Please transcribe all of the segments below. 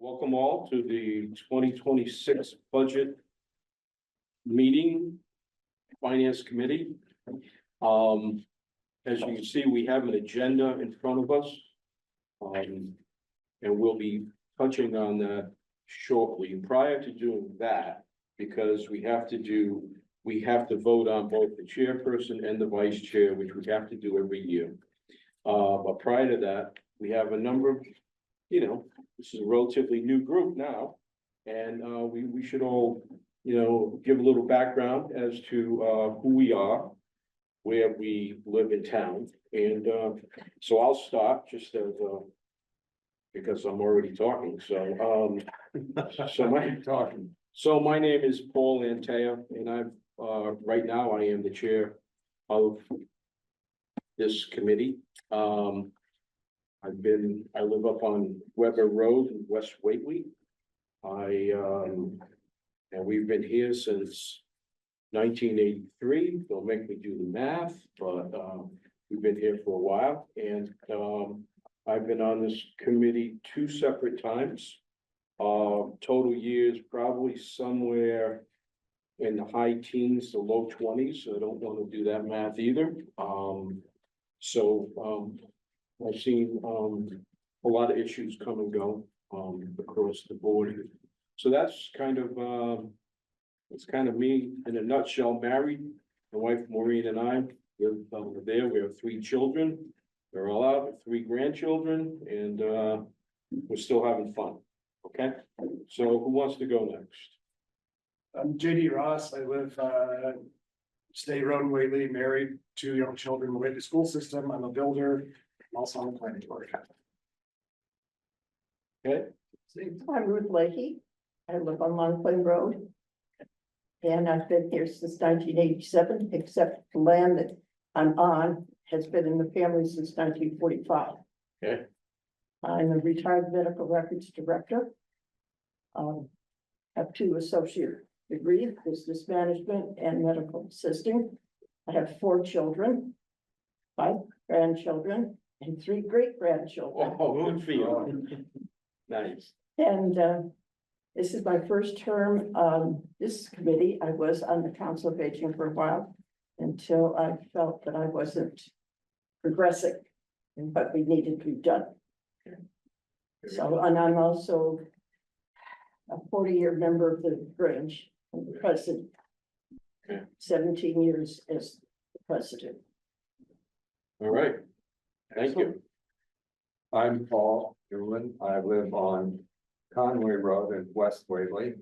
Welcome all to the 2026 budget meeting, Finance Committee. As you can see, we have an agenda in front of us. And we'll be touching on that shortly. Prior to doing that, because we have to vote on both the chairperson and the vice chair, which we have to do every year. But prior to that, we have a number of, this is a relatively new group now. And we should all, give a little background as to who we are, where we live in town. And so I'll start just as because I'm already talking. So my name is Paul Antea, and I've right now I am the chair of this committee. I live up on Weber Road in West Whately. And we've been here since 1983. Don't make me do the math, but we've been here for a while. And I've been on this committee 2 separate times. Total years probably somewhere in the high teens to low 20s. So I don't want to do that math either. I've seen a lot of issues come and go across the board. So that's kind of it's kind of me in a nutshell. Married, my wife Maureen and I live over there. We have 3 children. They're all out with 3 grandchildren, and we're still having fun. Okay, so who wants to go next? I'm JD Ross. I live State Road in Whately, married, 2 young children, away the school system. I'm a builder, also on the planning board. Okay. I'm Ruth Leahy. I live on Long Plain Road. And I've been here since 1987, except the land that I'm on has been in the family since 1945. Okay. I'm a retired medical records director. Have 2 associate degrees, business management and medical assisting. I have 4 children, 5 grandchildren, and 3 great grandchildren. Oh, good for you. Nice. And this is my first term on this committee. I was on the Council of Aging for a while until I felt that I wasn't progressing in what we needed to be done. So, and I'm also a 40-year member of the Grange, and the president. 17 years as the president. All right. Thank you. I'm Paul Newland. I live on Conway Road in West Whately.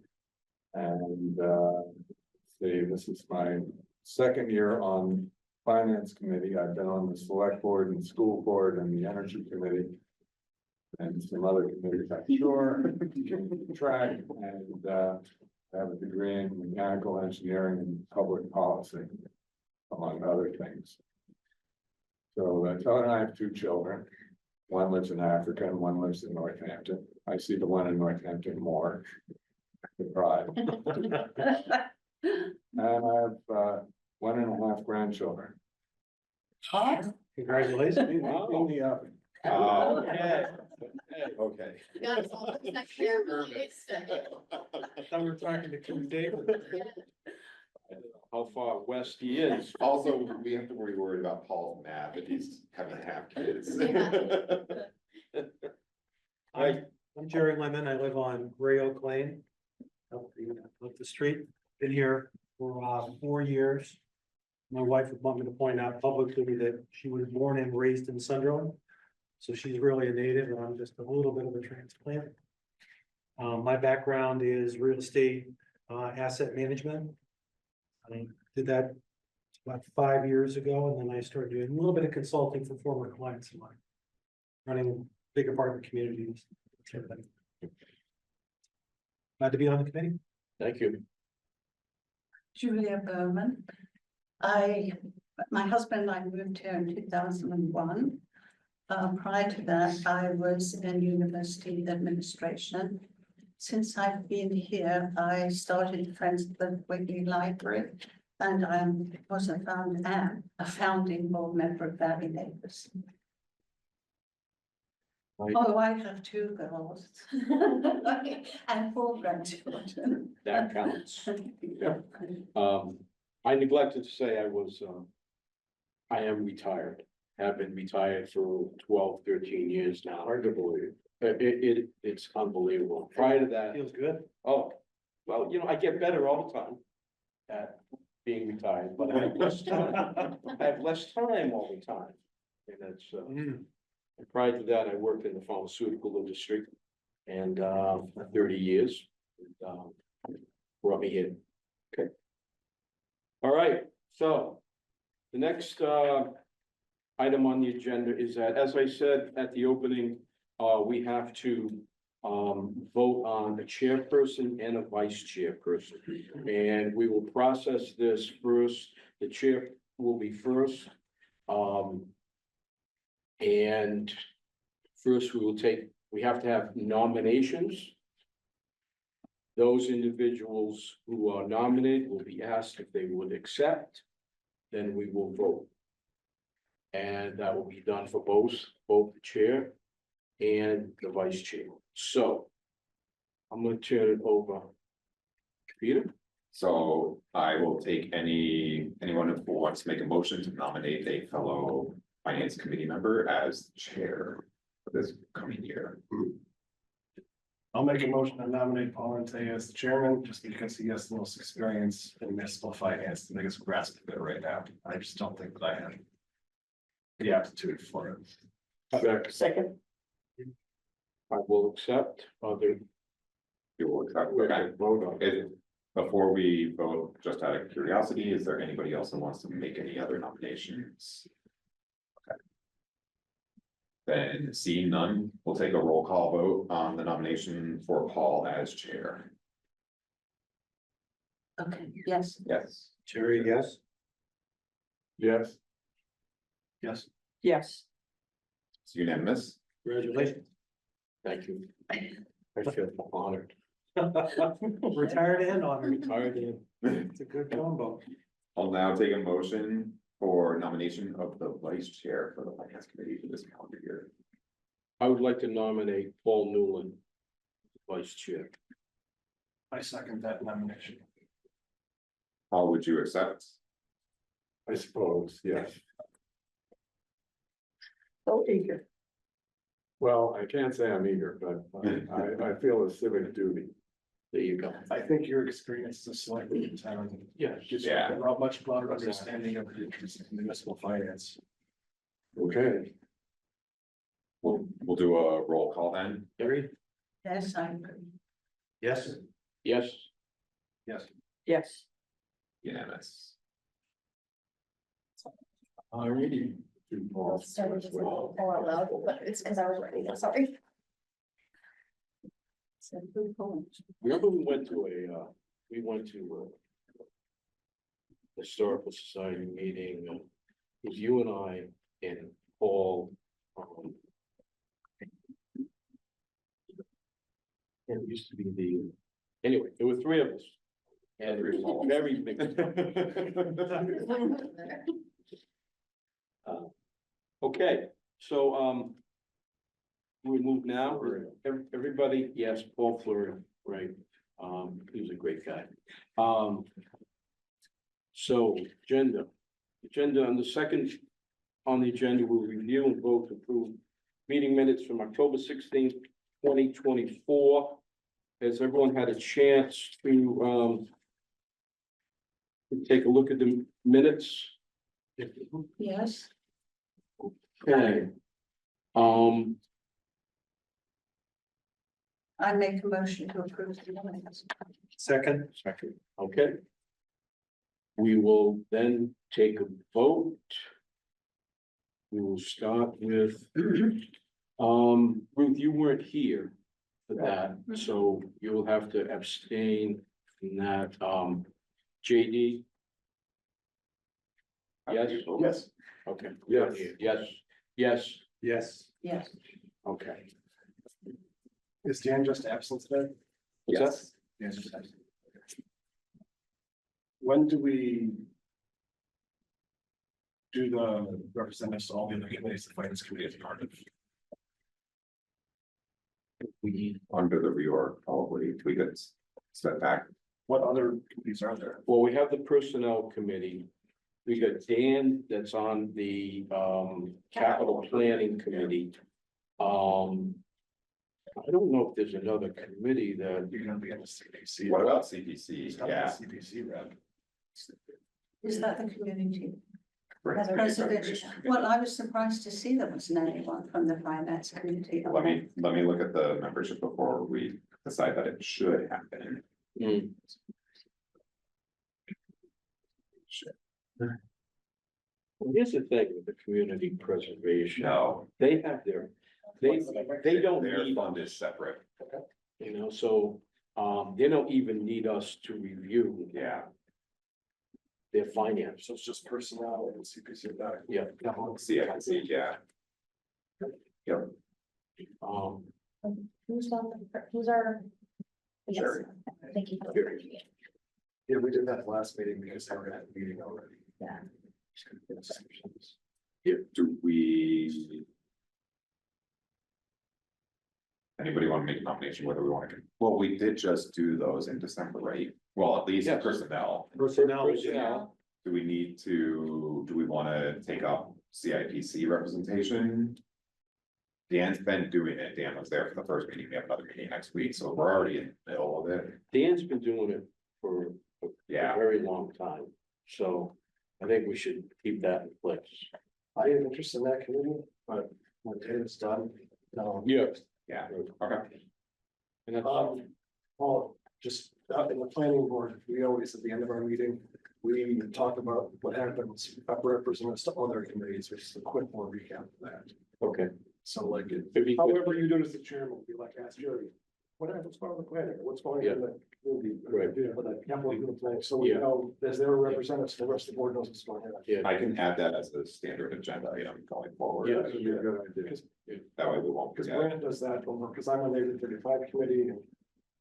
And this is my 2nd year on Finance Committee. I've been on the Select Board and School Board and the Energy Committee. And some other committees, I'm sure. Track and I have a degree in mechanical engineering and public policy, among other things. So and I have 2 children. One lives in Africa and one lives in Northampton. I see the one in Northampton more. The pride. And I have 1.5 grandchildren. Congratulations. In the oven. Okay. Okay. Got us all next year. I thought we were talking to King David. How far west he is. Also, we have to be worried about Paul's math if he's having to have kids. I'm Jerry Lemon. I live on Gray Oak Lane. Up the street. Been here for 4 years. My wife would want me to point out publicly that she was born and raised in Sunderland. So she's really a native, and I'm just a little bit of a transplant. My background is real estate asset management. I did that about 5 years ago, and then I started doing a little bit of consulting for former clients of mine, running big apartment communities. Glad to be on the committee. Thank you. Julia Berman. My husband and I moved here in 2001. Prior to that, I was in university administration. Since I've been here, I started Friends of the Whately Library, and I was a founding board member of Valley Neighbours. Oh, I have two girls. And four grandchildren. That counts. I neglected to say I am retired, have been retired for 12, 13 years now. Hard to believe. It's unbelievable. Prior to that, Feels good. oh, well, I get better all the time at being retired, but I have less time. I have less time all the time. And that's, and prior to that, I worked in the pharmaceutical industry and, for 30 years. Brought me here. Okay. All right, so the next, item on the agenda is that, as I said at the opening, we have to, vote on a chairperson and a vice chairperson. And we will process this first. The chair will be first. And first we have to have nominations. Those individuals who are nominated will be asked if they would accept, then we will vote. And that will be done for both the chair and the vice chair. So I'm gonna turn it over. Peter? So I will take anyone who wants to make a motion to nominate a fellow finance committee member as chair for this coming year. I'll make a motion to nominate Paul Rente as the chairman, just because he has the most experience in municipal finance, the biggest grasp of it right now. I just don't think that I have the aptitude for it. Second, I will accept other. You will accept, okay. Vote on it. Before we vote, just out of curiosity, is there anybody else who wants to make any other nominations? Okay. Then seeing none, we'll take a roll call vote on the nomination for Paul as chair. Okay, yes. Yes. Jerry, yes? Yes. Yes. yes. It's unanimous. Congratulations. Thank you. I feel honored. Retired and honored. Retired and It's a good combo. I'll now take a motion for nomination of the vice chair for the finance committee for this calendar year. I would like to nominate Paul Newland, vice chair. I second that nomination. Paul, would you accept? I suppose, yes. So eager. Well, I can't say I'm eager, but I feel a civic duty. There you go. I think your experience as a selectman in town Yes. gives you Yeah. a much broader understanding of the interests of municipal finance. Okay, We'll do a roll call then. Jerry? Yes, I agree. Yes. Yes. Yes. Yes. Unanimous. alrighty. Started just all out loud, but it's because I was writing, I'm sorry. Remember we went to a historical society meeting, it was you and I and Paul. And it used to be anyway, there were three of us. And it was very big. Okay, so, we move now, everybody, yes, Paul Fleury, right, he was a great guy. So, agenda on the second, on the agenda, we'll review and vote to approve meeting minutes from October 16th, 2024. Has everyone had a chance to take a look at the minutes? Yes, Okay. I make a motion to approve the minutes. Second. Okay. We will then take a vote. We will start with, Ruth, you weren't here for that, so you will have to abstain from that, JD. Yes, Yes. okay. Yes. Yes, Yes. Yes, okay. Is Dan just absent today? What's that? Yes. Dan's just absent. When do we do the representatives to all the other committees, the finance committee is part of? We, Under the reorg, probably we could step back. What other committees are there? well, we have the personnel committee. We got Dan that's on the capital planning committee. I don't know if there's another committee that, You're gonna be in the CPC. What about CPC? It's got Yeah. the CPC rep. Is that the community? Preservation. Preservation. Well, I was surprised to see there wasn't anyone from the finance committee. on Let me look at the membership before we decide that it should happen. hmm, well, here's the thing with the community preservation. No, They have their, they don't their need fund us, is separate. you know, so, they don't even need us to review Yeah. their finance. So it's just personnel and CPC back. Yeah. See, I can see, yeah. Yep. Who's our? Yes, Sherry. thank you. Yeah, we did that last meeting because they were at a meeting already. Yeah. Do we? Anybody want to make a nomination, whether we want to, well, we did just do those in December, right? Well, at least Yes. personnel. Personnel. Do we need to, do we want to take up CIPC representation? Dan's been doing it. Dan was there for the first meeting. We have another meeting next week, so we're already in the middle of it. Dan's been doing it for a Yeah. very long time, so I think we should keep that in place. I have interest in that committee, but when David's done, Yeah. Yeah, okay. And that's, well, just in the planning board, we always, at the end of our meeting, we talk about what happens, representatives to other committees, which is a quick more recap of that. okay. So like, It'd be good. however you do it as the chairman, be like, ask Jerry, what's going on the planning, what's going on in the community? Right. Yeah, but I can't believe the planning, so we Yeah. know, there's their representatives, the rest of the board knows what's going on. Yeah. I can add that as a standard agenda item going forward. Yeah. That would be a good idea. That way we won't Because forget. Brand does that over, because I'm on the 35 committee and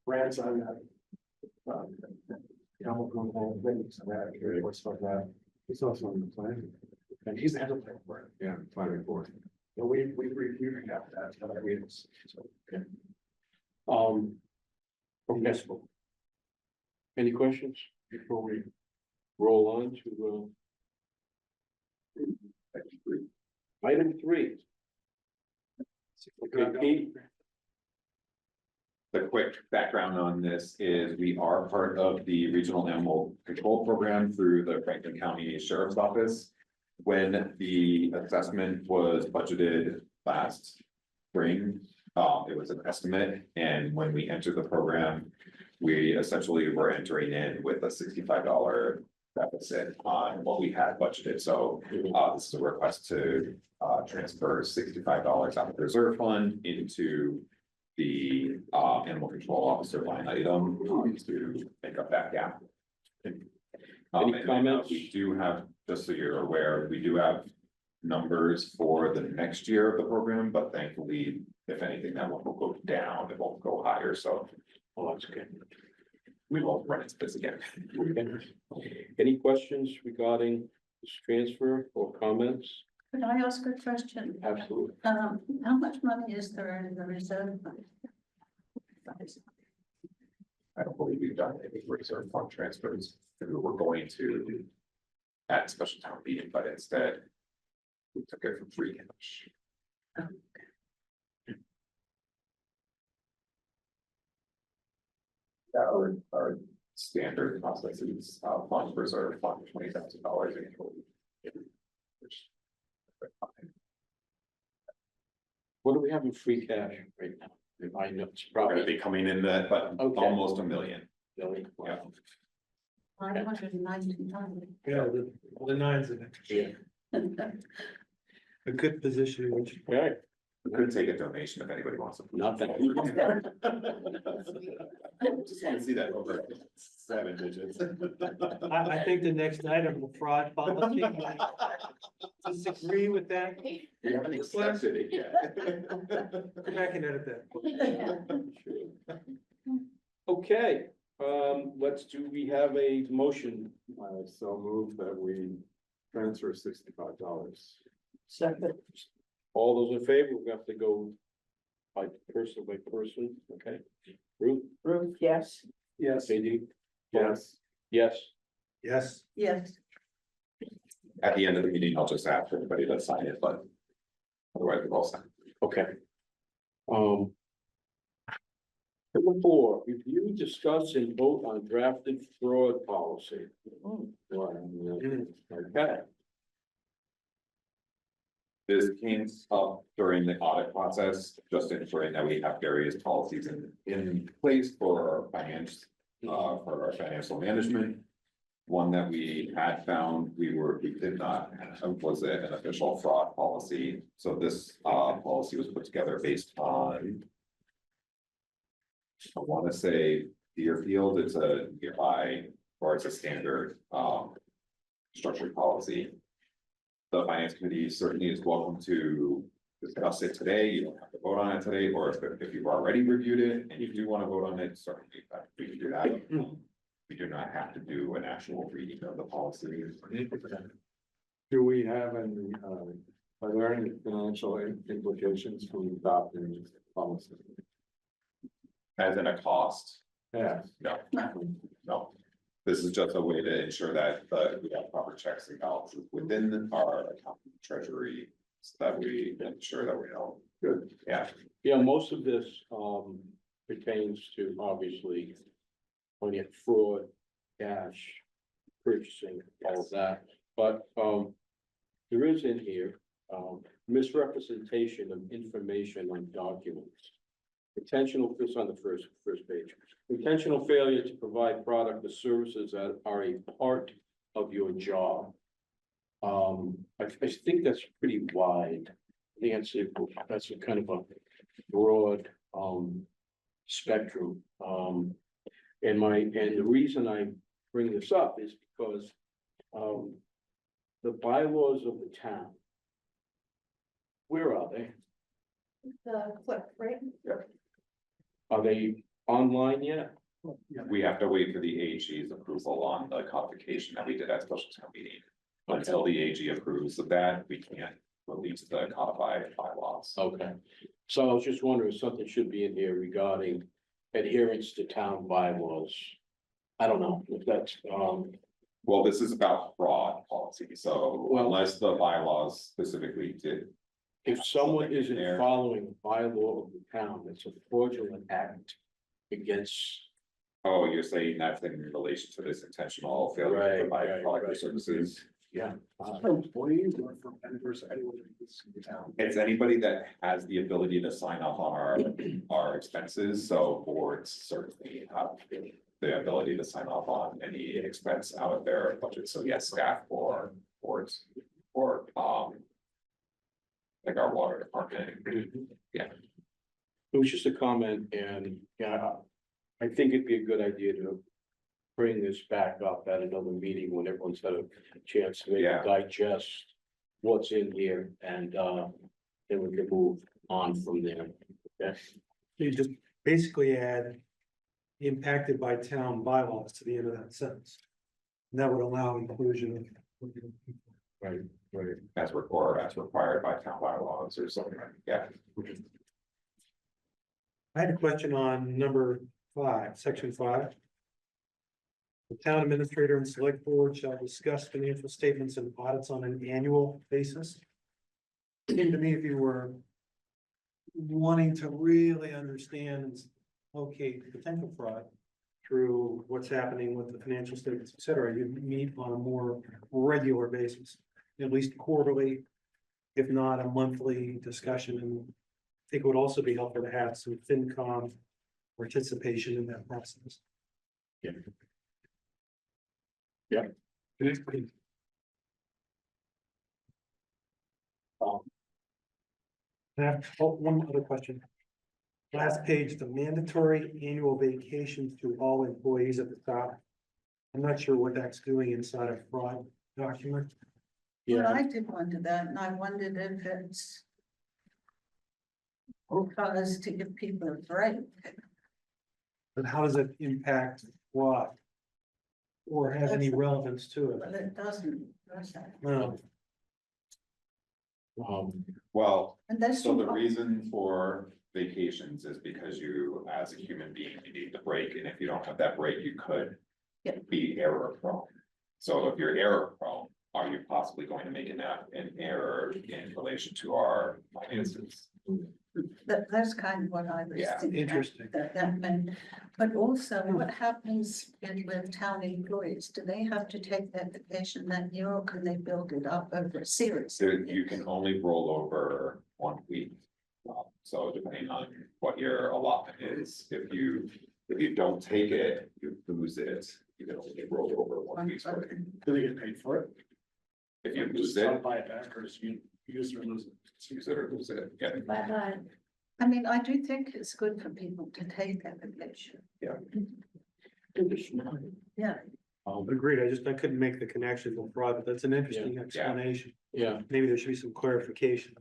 Brand's on that. I'm going to things and that, what's like that. He's also on the plan. And he's the head of the plan board. Yeah, planning board. And we recap that at our meetings. So, okay. Okay. Any questions before we roll on to, item 3? Okay, Pete? The quick background on this is we are part of the Regional Animal Control Program through the Franklin County Sheriff's Office. When the assessment was budgeted last spring, it was an estimate, and when we entered the program, we essentially were entering in with a $65 deficit on what we had budgeted. So this is a request to transfer $65 out of the reserve fund into the animal control officer line item to make up that gap. Any And then, comments? we do have, just so you're aware, we do have numbers for the next year of the program, but thankfully, if anything, that one will go down, it won't go higher, so Oh, that's good. we won't run into this again. Any questions regarding this transfer or comments? Could I ask a question? Absolutely. How much money is there in the reserve fund? I don't believe we've done any reserve fund transfers, we were going to at special town meeting, but instead we took it from free cash. Our standard process is fund reserve fund $20,000 annually. Which- What do we have in free cash right now? If I know, it's We're gonna probably. be coming in that, but Okay. almost $1 million. Really? Yeah. 599. Yeah, the nines in it. Yeah. A good position, which. Okay, We could take a donation if anybody wants to. nothing. Just want to see that over 7 digits. I think the next item, the fraud policy. Disagree with that? We haven't accepted it yet. Go back and edit that. Okay, we have a motion. I so move that we transfer $65. Second, All those in favor, we have to go by person, okay? Ruth, Ruth, yes. Yes. JD? Yes. Yes, Yes, Yes, At the end of the meeting, I'll just ask everybody to sign it, but otherwise we're all signed. okay. Um. Number 4, review, discuss, and vote on drafted fraud policy. Okay, This came up during the audit process, just ensuring that we have various policies in place for our for our financial management. One that we had found, we did not have was an official fraud policy. So this policy was put together based on, I want to say Deerfield, it's a nearby, or it's a standard structured policy. The finance committee certainly is welcome to discuss it today. You don't have to vote on it today, or if you've already reviewed it and you do want to vote on it, certainly we can do that. We do not have to do an actual reading of the policy. Do we have any, are there any financial implications from adopting this policy? As in a cost, Yeah. no, no. This is just a way to ensure that we have proper checks and balances within our account treasury. So that we ensure that we know. Good. Yeah, yeah, most of this pertains to obviously. When you have fraud, cash, purchasing, all of that, but there is in here misrepresentation of information on documents. Intentional, this on the first page, intentional failure to provide product or services that are a part of your job. I think that's pretty wide. I think that's a kind of a broad spectrum. And the reason I bring this up is because the bylaws of the town. Where are they? The clip, right? Are they online yet? we have to wait for the AG's approval on the codification that we did at special town meeting. Until the AG approves of that, we can't release the codified bylaws. Okay, so I was just wondering if something should be in here regarding adherence to town bylaws. I don't know if that's, Well, this is about fraud policy, so Well- unless the bylaws specifically did. if someone isn't There. following the bylaw of the town, it's a fraudulent act against. Oh, you're saying that's in relation to this intentional failure to Right, provide right, product or right. services. Yeah. For employees or for vendors, anyone in this town? It's anybody that has the ability to sign up on our expenses, so boards certainly have the ability to sign off on any expense out of their budget, so yes, staff or boards. Or like our water department, It was just a comment, and yeah, I think it'd be a good idea to bring this back up at another meeting when everyone's had a chance to maybe Yeah. digest what's in here, and then we can move on from there. Okay, you just basically add impacted by town bylaws to the end of that sentence. And that would allow inclusion of. right. as required by town bylaws or something, yeah. I had a question on number 5, section 5. The town administrator and select board shall discuss financial statements and audits on an annual basis. It seemed to me if you were wanting to really understand and locate potential fraud through what's happening with the financial statements, et cetera, you meet on a more regular basis, at least quarterly, if not a monthly discussion. And I think it would also be helpful to have some FinCom participation in that process. Yeah. I have one other question. Last page, the mandatory annual vacations to all employees at the top. I'm not sure what that's doing inside a fraud document. well, Yeah, I did wonder that, and I wondered if it's. Because to give people a break, But how does it impact fraud? Or have any relevance to it? but it doesn't, does it? No, Well, And that's. so the reason for vacations is because you, as a human being, you need the break, and if you don't have that break, you could Yeah. be error prone. So if you're error prone, are you possibly going to make an error in relation to our finances? That's kind of what I was Yeah. thinking. Interesting. That meant, but also what happens with town employees? Do they have to take their vacation that year, or can they build it up over a series? So you can only roll over 1 week. So depending on what your allotment is, if you don't take it, you lose it, you can only roll over 1 week's worth. Do they get paid for it? If you Just lose it, buy it back, or just you use it or lose it? use it or lose it, yeah. Bye-bye. I mean, I do think it's good for people to take their vacation. Yeah, Agreed, I couldn't make the connection with fraud, but that's an interesting explanation. Yeah, Maybe there should be some clarification.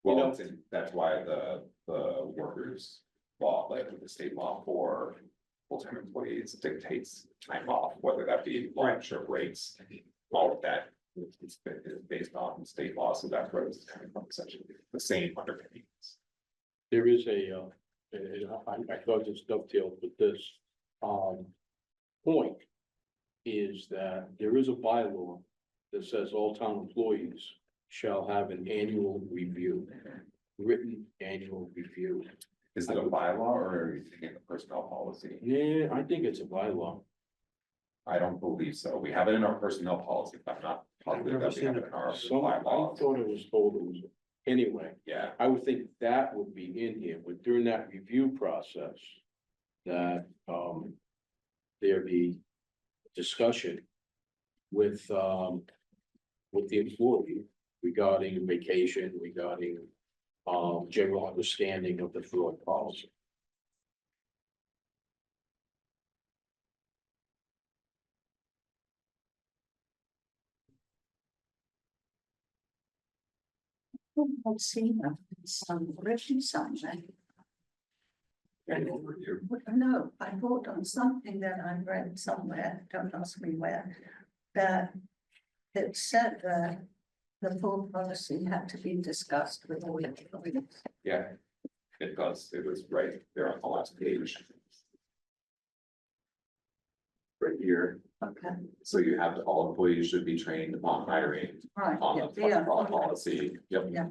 Well, know- that's why the workers law, like with the state law for full-time employees dictates time off, whether that be lunch or breaks. All of that is based on state law, so that's where it's coming from, essentially, the same underpinnings. there is I thought this dovetailed with this, point. Is that there is a bylaw that says all town employees shall have an annual review. Written annual review. Is it a bylaw or are you thinking a personnel policy? Yeah, I think it's a bylaw. I don't believe so. We have it in our personnel policy, but I'm not positive that we have it in our I bylaws. thought it was told it was, anyway, Yeah, I would think that would be in here, but during that review process. That, there be discussion with the employee regarding vacation, regarding general understanding of the fraud policy. I've seen that in some written somewhere. No, I thought on something that I read somewhere, don't ask me where, that it said that the full policy had to be discussed with all employees. yeah. It does. It was right there on the last page. Right here. Okay, So you have all employees should be trained on hiring, right, on yeah, the policy. Yep. yeah.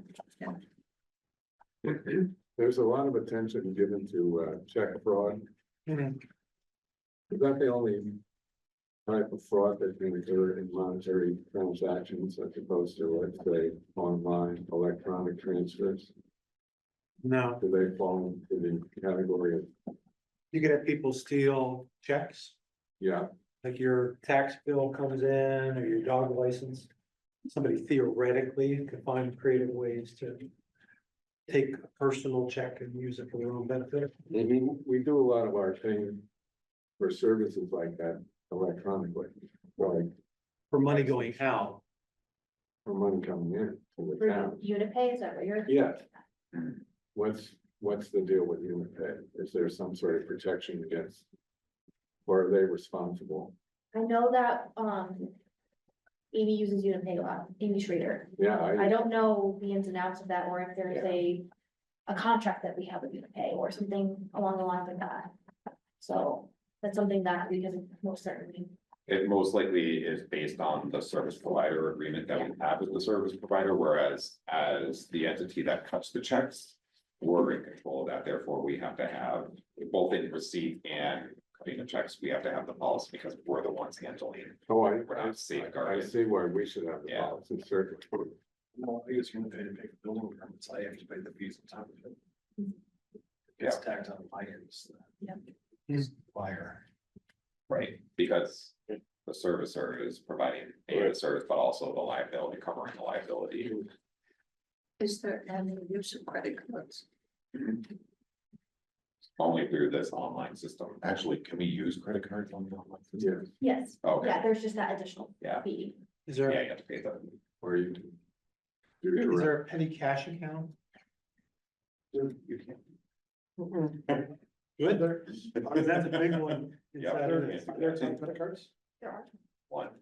There's a lot of attention given to check fraud. Is that the only type of fraud that can occur in monetary transactions as opposed to, let's say, online electronic transfers? No, Do they fall into the category of, you could have people steal checks, yeah, like your tax bill comes in or your dog license. Somebody theoretically could find creative ways to take a personal check and use it for their own benefit. we do a lot of our thing for services like that electronically, like For money going out. for money coming in to the For town. unit pay, is that what you're? Yeah. What's the deal with unit pay? Is there some sort of protection against? Or are they responsible? I know that, Amy uses unit pay a lot, Amy Schrader. Yeah, I don't know the ins and outs of that, or if there's a contract that we have with unit pay or something along the lines of that. So that's something that we can most certainly. It most likely is based on the service provider agreement that we have with the service provider, whereas as the entity that cuts the checks. We're in control of that, therefore we have to have both in receipt and cutting the checks, we have to have the policy because we're the ones handling. Oh, We're not I safeguarding. see why we should have the Yeah. policy, certainly. No, I guess you're gonna pay to pay for building permits, I have to pay the fees on top of it. It's tacked on my end. Yeah. Fire. Right, because the servicer is providing the service, but also the liability, covering the liability. Is there any use of credit cards? Only through this online system. Actually, can we use credit cards on the online system? Yeah, Yes, Okay, yeah, there's just that additional Yeah. fee. Is yeah, there, you have to pay them. or you. do is direct. there a petty cash account? You can. Good, there, because that's a big one. Yeah, inside there of is. it. Are there 10 credit cards? There are. One, Is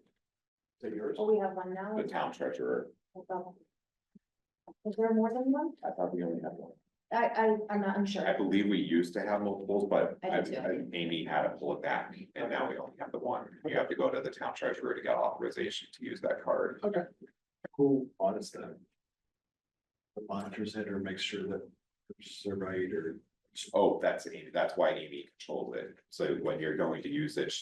that yours? Oh, we have one now. the town treasurer, Is there more than one? I thought we only had one. I'm not I unsure. believe we used to have multiples, but I do too. Amy had to pull it back, and now we only have the one. You have to go to the town treasurer to get authorization to use that card. Who audits that? Who monitors it or makes sure that it's right or? Oh, that's Amy, that's why Amy controls it. So when you're going to use it,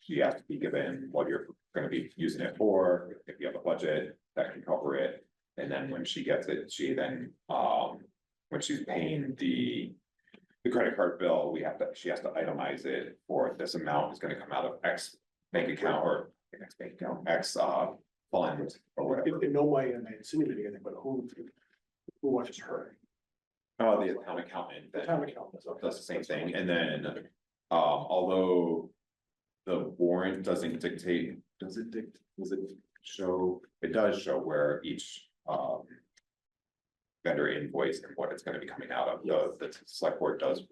you have to be given what you're gonna be using it for. If you have a budget, that can cover it. And then when she gets it, she then, when she's paying the credit card bill, she has to itemize it for this amount is gonna come out of X bank account or X bank account, X, fund or whatever. No way am I insinuating anything, but who watches her? Oh, the town accountant. The then town accountant. Okay. Does the same thing, and then, although. The warrant doesn't dictate, does it show, it does show where each, vendor invoice and what it's gonna be coming out of, the select board does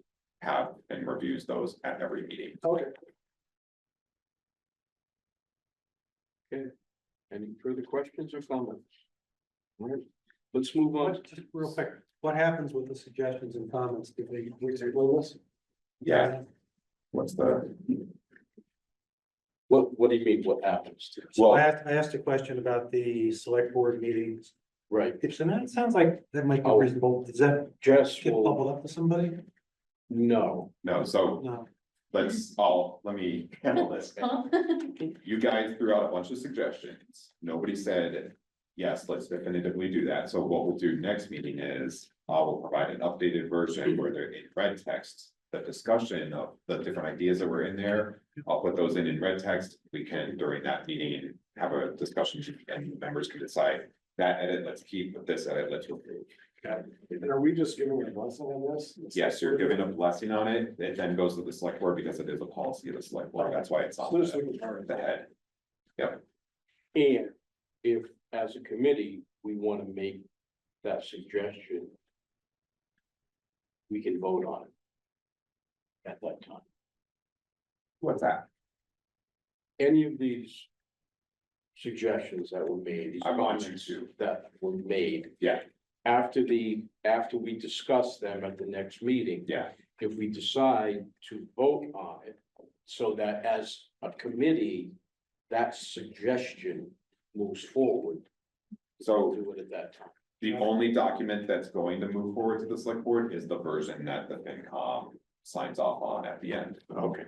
have and reviews those at every meeting. Okay. Any further questions or comments? All right, let's move on. What, just real quick, what happens with the suggestions and comments? Do they, we table this? Yeah. What's the, What do you mean, what happens to? So well, I asked a question about the select board meetings. Right, If that sounds like that might be Oh. reasonable. Does that Jess get will, bubbled up to somebody? no, no, so No. let me handle this. You guys threw out a bunch of suggestions. Nobody said, yes, let's definitively do that. So what we'll do next meeting is, we'll provide an updated version where they're in red text. The discussion of the different ideas that were in there, I'll put those in red text. We can during that meeting have a discussion and members can decide that edit, let's keep, but this edit, let's remove. And are we just giving a blessing on this? Yes, you're giving a blessing on it. It then goes to the select board because it is a policy of the select board. That's why it's So on this the is part of the that. head. and if, as a committee, we wanna make that suggestion. We can vote on it. At that time, What's that? any of these. Suggestions that were made, these I want you comments to. that were made. Yeah. After we discuss them at the next meeting. Yeah. If we decide to vote on it, so that as a committee, that suggestion moves forward. So We'll do it at that time. the only document that's going to move forward to the select board is the version that the FinCom signs off on at the end. Okay.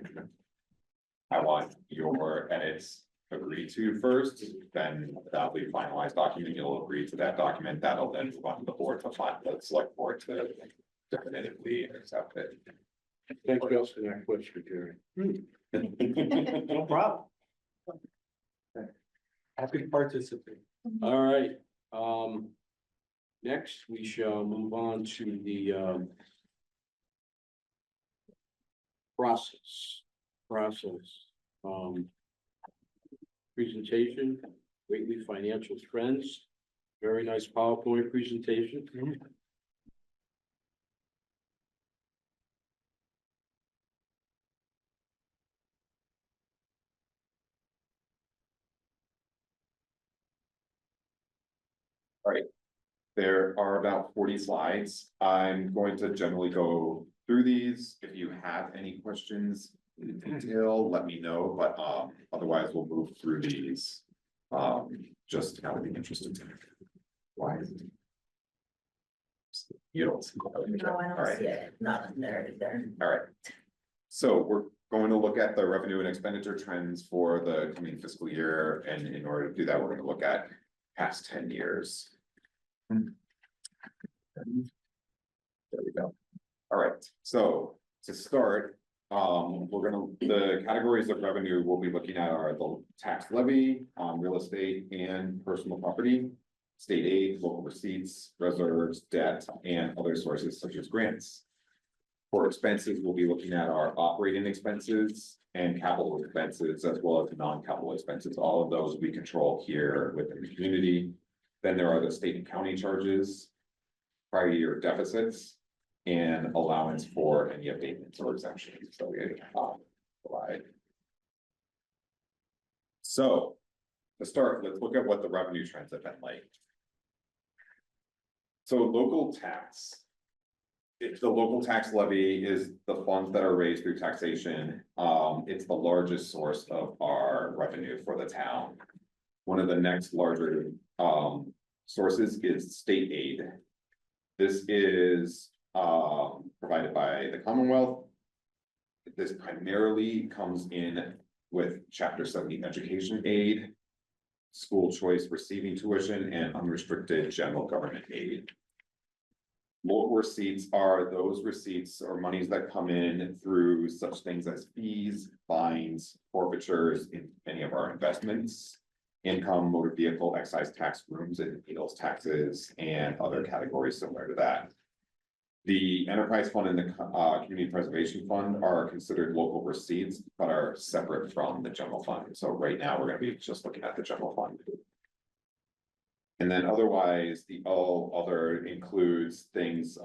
I want your edits agreed to first, then that'll be finalized document, you'll agree to that document, that'll then move on to the board to find the select board to definitively accept it. Thank you for that question, Jerry. No problem. Happy to participate. All right, next we shall move on to the, process, presentation, Whately Financial Trends. Very nice PowerPoint presentation. There are about 40 slides. I'm going to generally go through these. If you have any questions in detail, let me know, but otherwise we'll move through these. Just out of the interest of time. Why is it? You don't see it. No, I All don't right. see it, not there either. All right. So we're going to look at the revenue and expenditure trends for the coming fiscal year, and in order to do that, we're gonna look at past 10 years. There we go. All right, so to start, the categories of revenue we'll be looking at are the tax levy, real estate and personal property, state aid, local receipts, reserves, debt, and other sources such as grants. For expenses, we'll be looking at our operating expenses and capital expenses, as well as non-capital expenses. All of those we control here within the community. Then there are the state and county charges, prior year deficits, and allowance for any abatements or exemptions that we provide. So, to start, let's look at what the revenue trends have been like. So local tax. If the local tax levy is the funds that are raised through taxation, it's the largest source of our revenue for the town. One of the next larger, sources is state aid. This is, provided by the Commonwealth. This primarily comes in with Chapter 70 education aid, school choice receiving tuition, and unrestricted general government aid. Local receipts are those receipts or monies that come in through such things as fees, fines, forfeitures in any of our investments, income, motor vehicle, excise tax, rooms and meals taxes, and other categories similar to that. The enterprise fund and the community preservation fund are considered local receipts, but are separate from the general fund. So right now, we're gonna be just looking at the general fund. And then otherwise, the all other includes things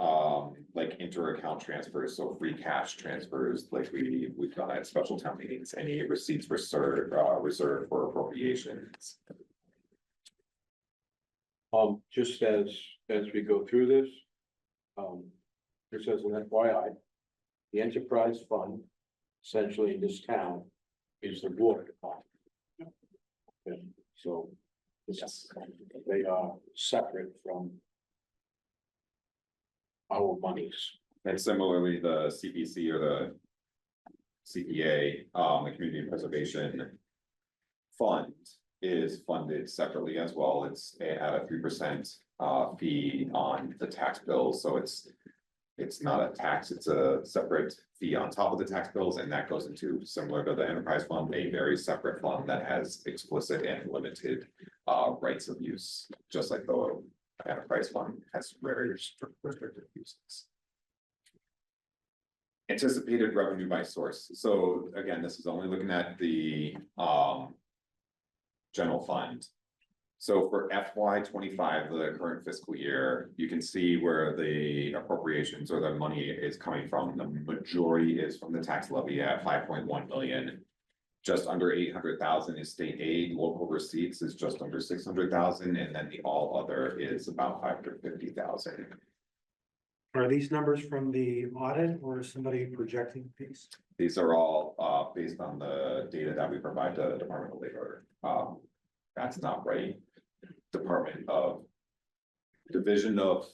like inter-account transfers, so free cash transfers, like we've done at special town meetings, any receipts reserved for appropriations. Just as we go through this. Just as an FYI, the enterprise fund, essentially in this town, is the water department. Okay, so. Yes, they are separate from our monies. And similarly, the CPC or the CPA, the Community Preservation Fund is funded separately as well. It's at a 3% fee on the tax bills, so it's not a tax, it's a separate fee on top of the tax bills, and that goes into, similar to the enterprise fund, a very separate fund that has explicit and limited rights of use, just like the enterprise fund has very restricted uses. Anticipated revenue by source. So again, this is only looking at the general fund. So for FY 25, the current fiscal year, you can see where the appropriations or the money is coming from. The majority is from the tax levy at 5.1 million. Just under 800,000 is state aid, local receipts is just under 600,000, and then the all other is about 550,000. Are these numbers from the audit or is somebody projecting these? These are all based on the data that we provide to the Department of Labor. That's not right. Division of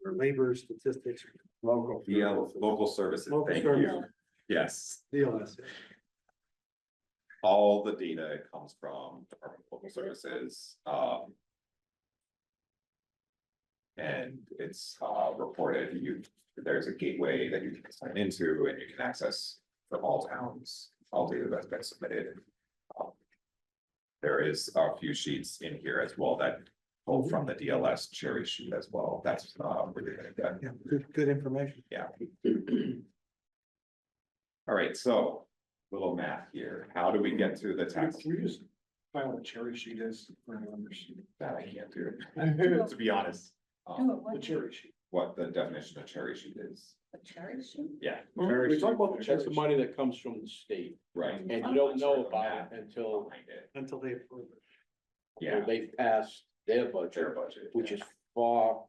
Or labor statistics? Local. local services. Local Thank services. you. Yes, DLS. all the data comes from Department of Local Services. And it's reported, there's a gateway that you can sign into and you can access from all towns, all data that's been submitted. There is a few sheets in here as well that pull from the DLS cherry sheet as well. That's really good. Yeah, good information. Yeah. All right, so little math here. How do we get to the tax? Can you just find what a cherry sheet is for any members? That I can't do, to be honest. The cherry sheet. What the definition of cherry sheet is. A cherry sheet? Yeah, We talk about that's the money that comes from the state, right. and you don't know about it until Behind it. Until they approve it. Yeah, they've passed their their budget, budget. which is far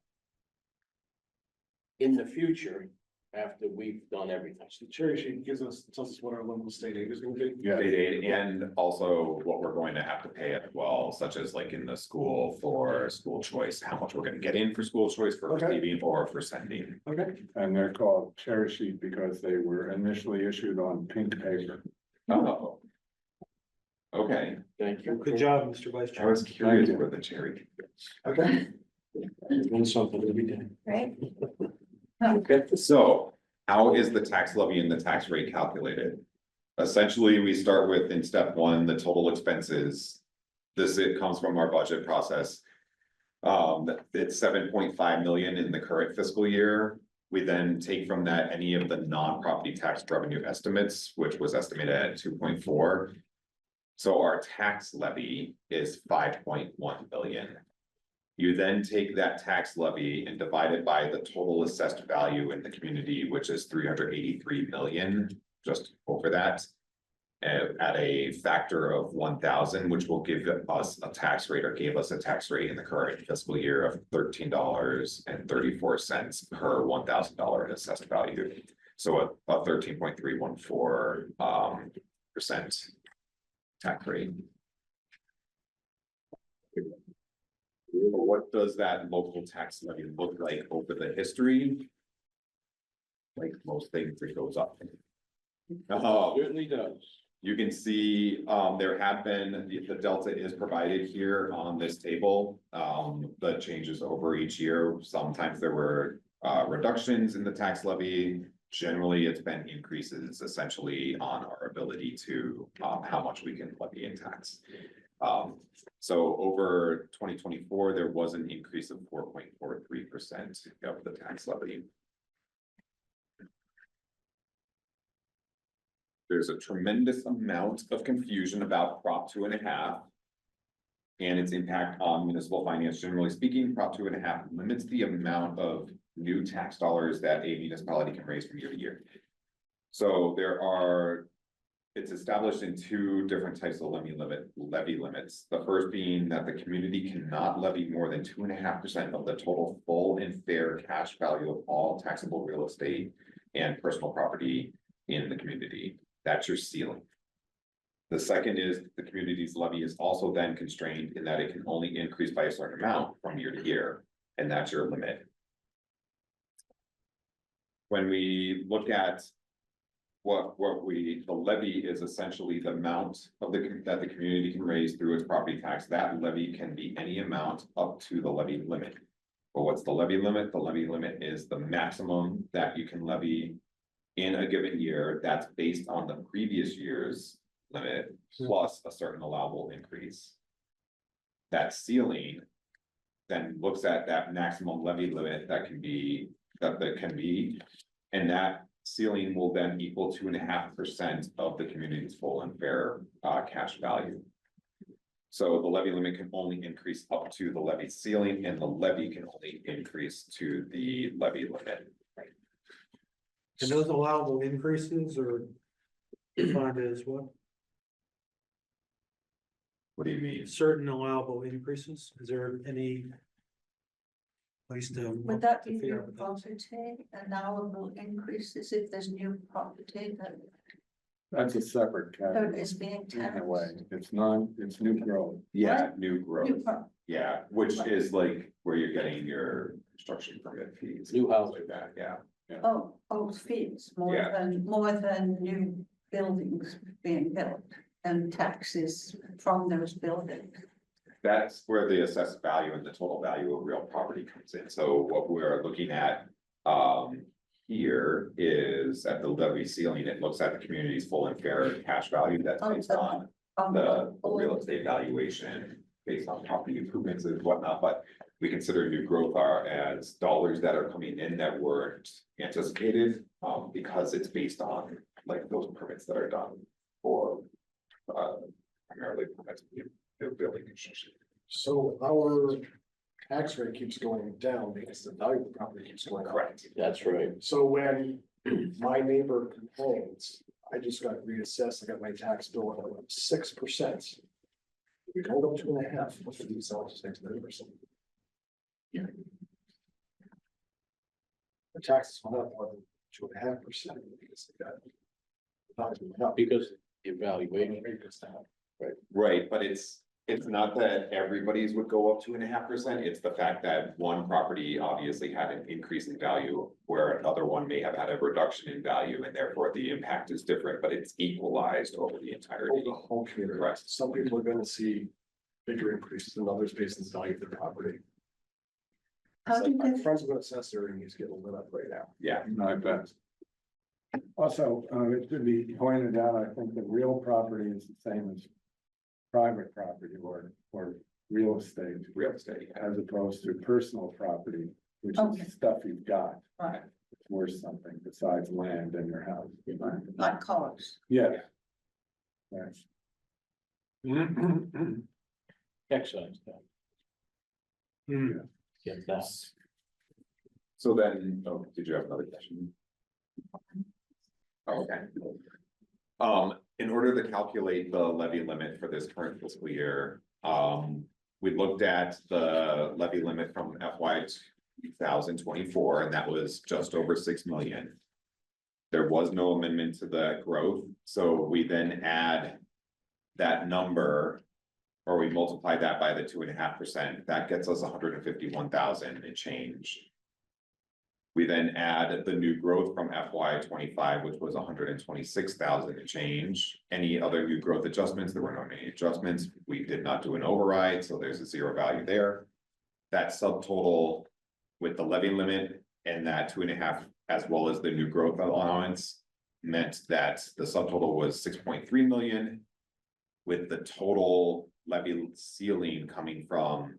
in the future after we've done everything. The cherry sheet tells us what our local state aid is gonna be. State aid, and also what we're going to have to pay as well, such as like in the school for school choice, how much we're gonna get in for school choice for Okay. receiving or for sending. Okay. And they're called cherry sheet because they were initially issued on pink paper. Oh. Okay, Thank you. Good job, Mr. Vice I Chair. was curious where the cherry. Okay. Learn something every day. Right? Okay, so how is the tax levy and the tax rate calculated? Essentially, we start with in step one, the total expenses. It comes from our budget process. It's 7.5 million in the current fiscal year. We then take from that any of the non-property tax revenue estimates, which was estimated at 2.4. So our tax levy is 5.1 million. You then take that tax levy and divide it by the total assessed value in the community, which is 383 million, just over that. at a factor of 1,000, which will give us a tax rate or gave us a tax rate in the current fiscal year of $13.34 per $1,000 assessed value. So a 13.314% tax rate. What does that local tax levy look like over the history? Like most things, it goes up. Certainly does. You can see, there have been, the delta is provided here on this table, that changes over each year. Sometimes there were, reductions in the tax levy. Generally, it's been increases essentially on our ability to, how much we can levy in tax. So over 2024, there was an increase of 4.43% of the tax levy. There's a tremendous amount of confusion about Prop 2.5. And its impact on municipal finance. Generally speaking, Prop 2.5 limits the amount of new tax dollars that a municipality can raise from year to year. So it's established in two different types of levy limits. The first being that the community cannot levy more than 2.5% of the total full and fair cash value of all taxable real estate and personal property in the community. That's your ceiling. The second is the community's levy is also then constrained in that it can only increase by a certain amount from year to year, and that's your limit. When we look at the levy is essentially the amount of that the community can raise through its property tax. That levy can be any amount up to the levy limit. But what's the levy limit? The levy limit is the maximum that you can levy in a given year. That's based on the previous year's limit plus a certain allowable increase. That ceiling then looks at that maximum levy limit that can be, and that ceiling will then equal 2.5% of the community's full and fair cash value. So the levy limit can only increase up to the levy ceiling, and the levy can only increase to the levy limit. And those allowable increases are defined as what? What do you mean? Certain allowable increases? Is there any place to? Would that be to figure new out what property, allowable increases if there's new property that That's a separate category. is being In a taxed? way, it's new growth. Yeah, new growth. New pro- Yeah, which is like where you're getting your construction permit fees. New house. Like that, yeah. Oh, fees, Yeah. more than new buildings being built and taxes from those buildings. That's where the assessed value and the total value of real property comes in. So what we're looking at here is at the levy ceiling, it looks at the community's full and fair cash value that's based on the real estate valuation, based on property improvements and whatnot, but we consider new growth as dollars that are coming in that weren't anticipated, because it's based on like those permits that are done for primarily permits of building construction. So our tax rate keeps going down because the value of the property keeps going up. Correct. That's right. So when my neighbor complains, I just got reassessed, I got my tax bill at 6%. We don't go 2.5, what's the default to 6%? Yeah. The taxes went up more than 2.5% because they got. Because the evaluation. Right, but it's not that everybody's would go up 2.5%, it's the fact that one property obviously had an increase in value. Where another one may have had a reduction in value, and therefore the impact is different, but it's equalized over the entirety. The whole community. Correct. Some people are gonna see bigger increases than others based on the value of their property. How do My they, friends with assessor and he's getting lit up right now. Yeah, I bet. Also, it should be pointed out, I think that real property is the same as private property or real estate, real estate. as opposed to personal property, which Okay. is stuff you've got. right, It's worth something besides land in your house. like cars? Yeah. Yes. Excise tax. Hmm. Get that. So then, did you have another question? Okay. In in order to calculate the levy limit for this current fiscal year, we looked at the levy limit from FY 2024, and that was just over 6 million. There was no amendment to the growth, so we then add that number, or we multiply that by the 2.5%, that gets us 151,000 and change. We then add the new growth from FY 25, which was 126,000 and change. Any other new growth adjustments, there were no any adjustments. We did not do an override, so there's a 0 value there. That subtotal with the levy limit and that 2.5, as well as the new growth allowance, meant that the subtotal was 6.3 million. With the total levy ceiling coming from.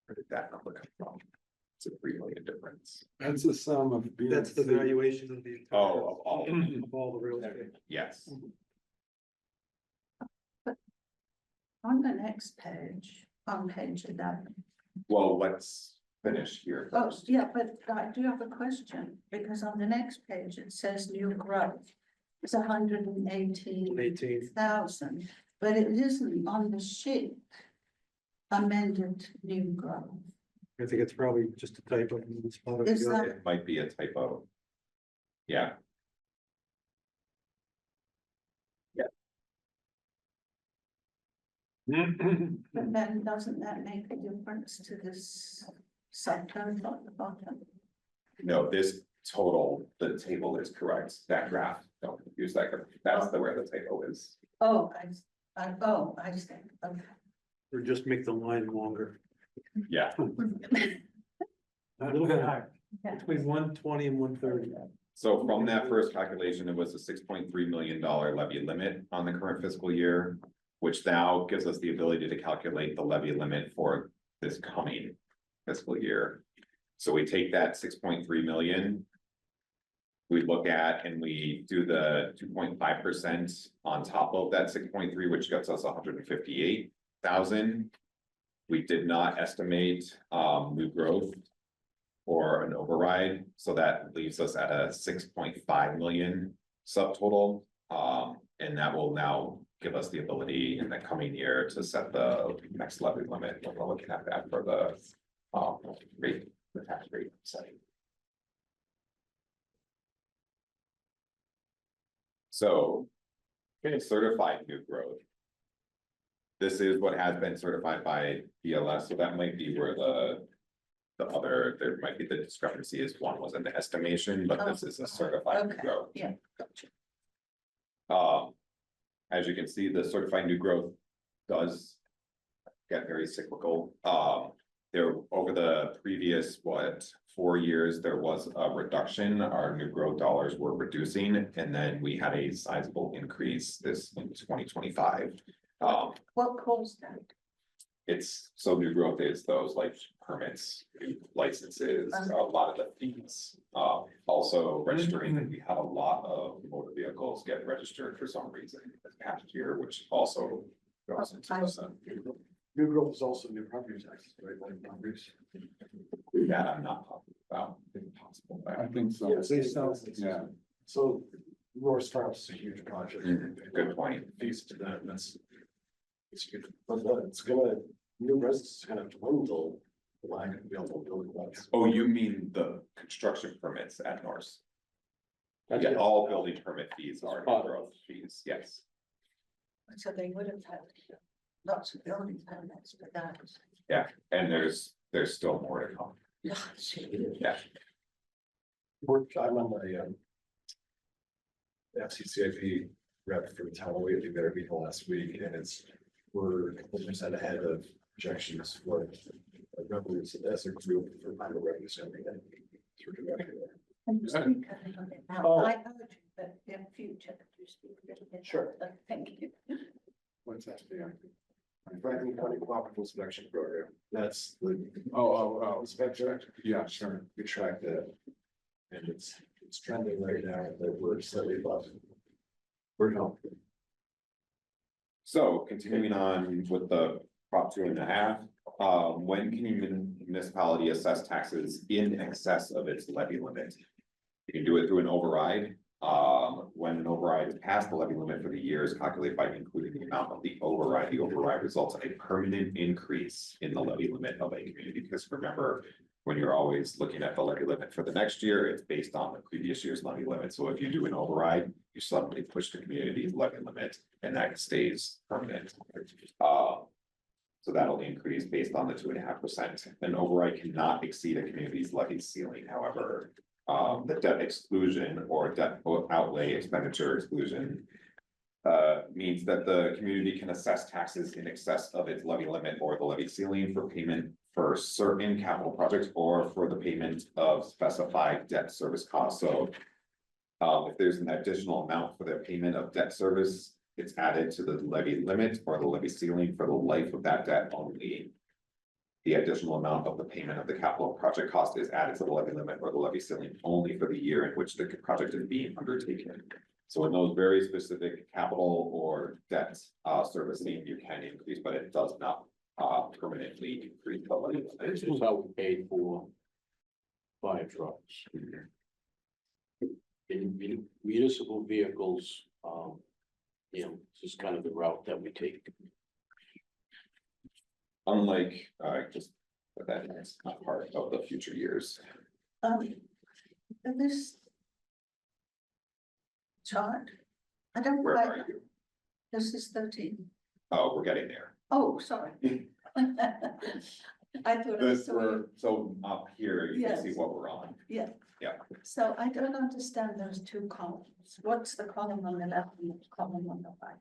Where did that number come from? It's a 3 million difference. That's the sum of. That's the valuation of the. Oh, of all, Of all the real estate. yes. On the next page, on page 11. Well, let's finish here. Oh, yeah, but I do have a question, because on the next page, it says new growth. It's 118,000, but it isn't on the sheet. Amended new growth. I think it's probably just a typo. in the spot of Is the- that- It might be a typo. Yeah, But then doesn't that make a difference to this subtotal at the bottom? no, this total, the table is correct. That graph, don't use that. That's the where the table is. Oh, I see, okay. Or just make the line longer. Yeah. A little bit higher, between 120 and 130. So from that first calculation, it was a $6.3 million levy limit on the current fiscal year, which now gives us the ability to calculate the levy limit for this coming fiscal year. So we take that 6.3 million. We look at and we do the 2.5% on top of that 6.3, which gets us 158,000. We did not estimate new growth or an override, so that leaves us at a 6.5 million subtotal. And that will now give us the ability in the coming year to set the next levy limit. We're looking at that for the rate, the tax rate setting. So, okay, certified new growth. This is what has been certified by BLS, so that might be where the other, there might be the discrepancy is one was an estimation, but this is a certified new Okay. growth. Yeah, gotcha. As you can see, the certified new growth does get very cyclical. There, over the previous, 4 years, there was a reduction. Our new growth dollars were reducing, and then we had a sizable increase this in 2025. What caused that? It's, so new growth is those like permits, new licenses, a lot of the fees. Also registering, we had a lot of motor vehicles get registered for some reason this past year, which also goes into the. New growth is also new property taxes, right? Like properties. That I'm not talking about, if possible. I think so. Yeah. So North Farms is a huge project. Good point. Fees to that, that's. It's good, but it's gonna, new residents is gonna dwindle. The lack of available building lots. Oh, you mean the construction permits at Norse? Yeah, all building permit fees are new growth fees, yes. So they would have had lots of building permits for that. Yeah, and there's still more to come. Yeah. Yeah. I'm on the FCCIP rep for the town of Whately, their meeting last week, and we're a couple percent ahead of projections for revenues as a group for final revenues. And everything. So we're doing okay there. And you speak a little bit now. Oh. I heard you, but in future, could you speak a little bit? Sure. Thank you. What's that? Franklin County Cooperative Inspection Program, that's the Oh, inspector, yeah, sure. we track that. And it's trending right now, that we're slightly above. We're helping. So continuing on with the Prop 2.5, when can a municipality assess taxes in excess of its levy limit? You can do it through an override. When an override is passed, the levy limit for the year is calculated by including the amount of the override. The override results in a permanent increase in the levy limit of a community, because remember, when you're always looking at the levy limit for the next year, it's based on the previous year's levy limit. So if you do an override, you suddenly push the community's levy limit and that stays permanent. So that'll increase based on the 2.5%. An override cannot exceed a community's levy ceiling, however. The debt exclusion or debt outlay expenditure exclusion. Means that the community can assess taxes in excess of its levy limit or the levy ceiling for payment for certain capital projects or for the payment of specified debt service costs. So. If there's an additional amount for the payment of debt service, it's added to the levy limit or the levy ceiling for the life of that debt only. The additional amount of the payment of the capital project cost is added to the levy limit or the levy ceiling only for the year in which the project is being undertaken. So in those very specific capital or debt servicing, you can increase, but it does not permanently increase the levy limit. This is how we paid for fire trucks. In municipal vehicles, this is kind of the route that we take. Unlike, just, but that is not part of the future years. This chart, I don't Where quite, are you? this is 13. Oh, we're getting there. Oh, sorry. I thought I This, saw you. so up here, you can see Yes. what we're on. Yeah. Yeah. So I don't understand those two columns. What's the column on the left and the column on the right?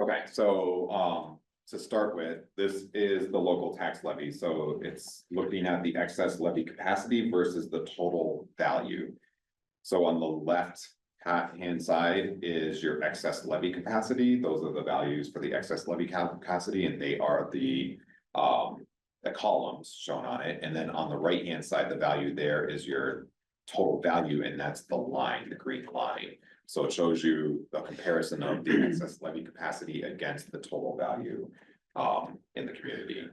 Okay, so, to start with, this is the local tax levy, so it's looking at the excess levy capacity versus the total value. So on the left hand side is your excess levy capacity, those are the values for the excess levy capacity, and they are the columns shown on it, and then on the right hand side, the value there is your total value, and that's the line, the green line. So it shows you the comparison of the excess levy capacity against the total value in the community.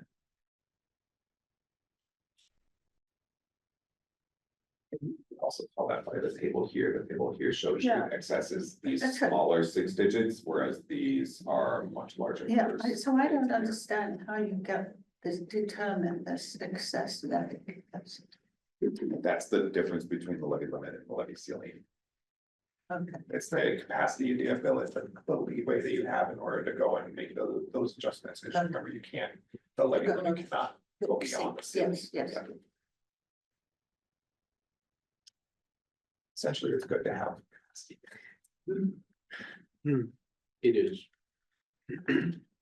Also call that by the table here. The table here shows you Yeah. excesses, these That's right. smaller 6 digits, whereas these are much larger. Yeah, numbers. so I don't understand how you get this, determine this excess levy capacity. That's the difference between the levy limit and the levy ceiling. Okay, It's the capacity, the ability, the leeway that you have in order to go and make those adjustments. Because remember, you can't, the levy limit cannot go beyond the ceiling. yes, yes. Yeah. Essentially, it's good to have capacity. It is.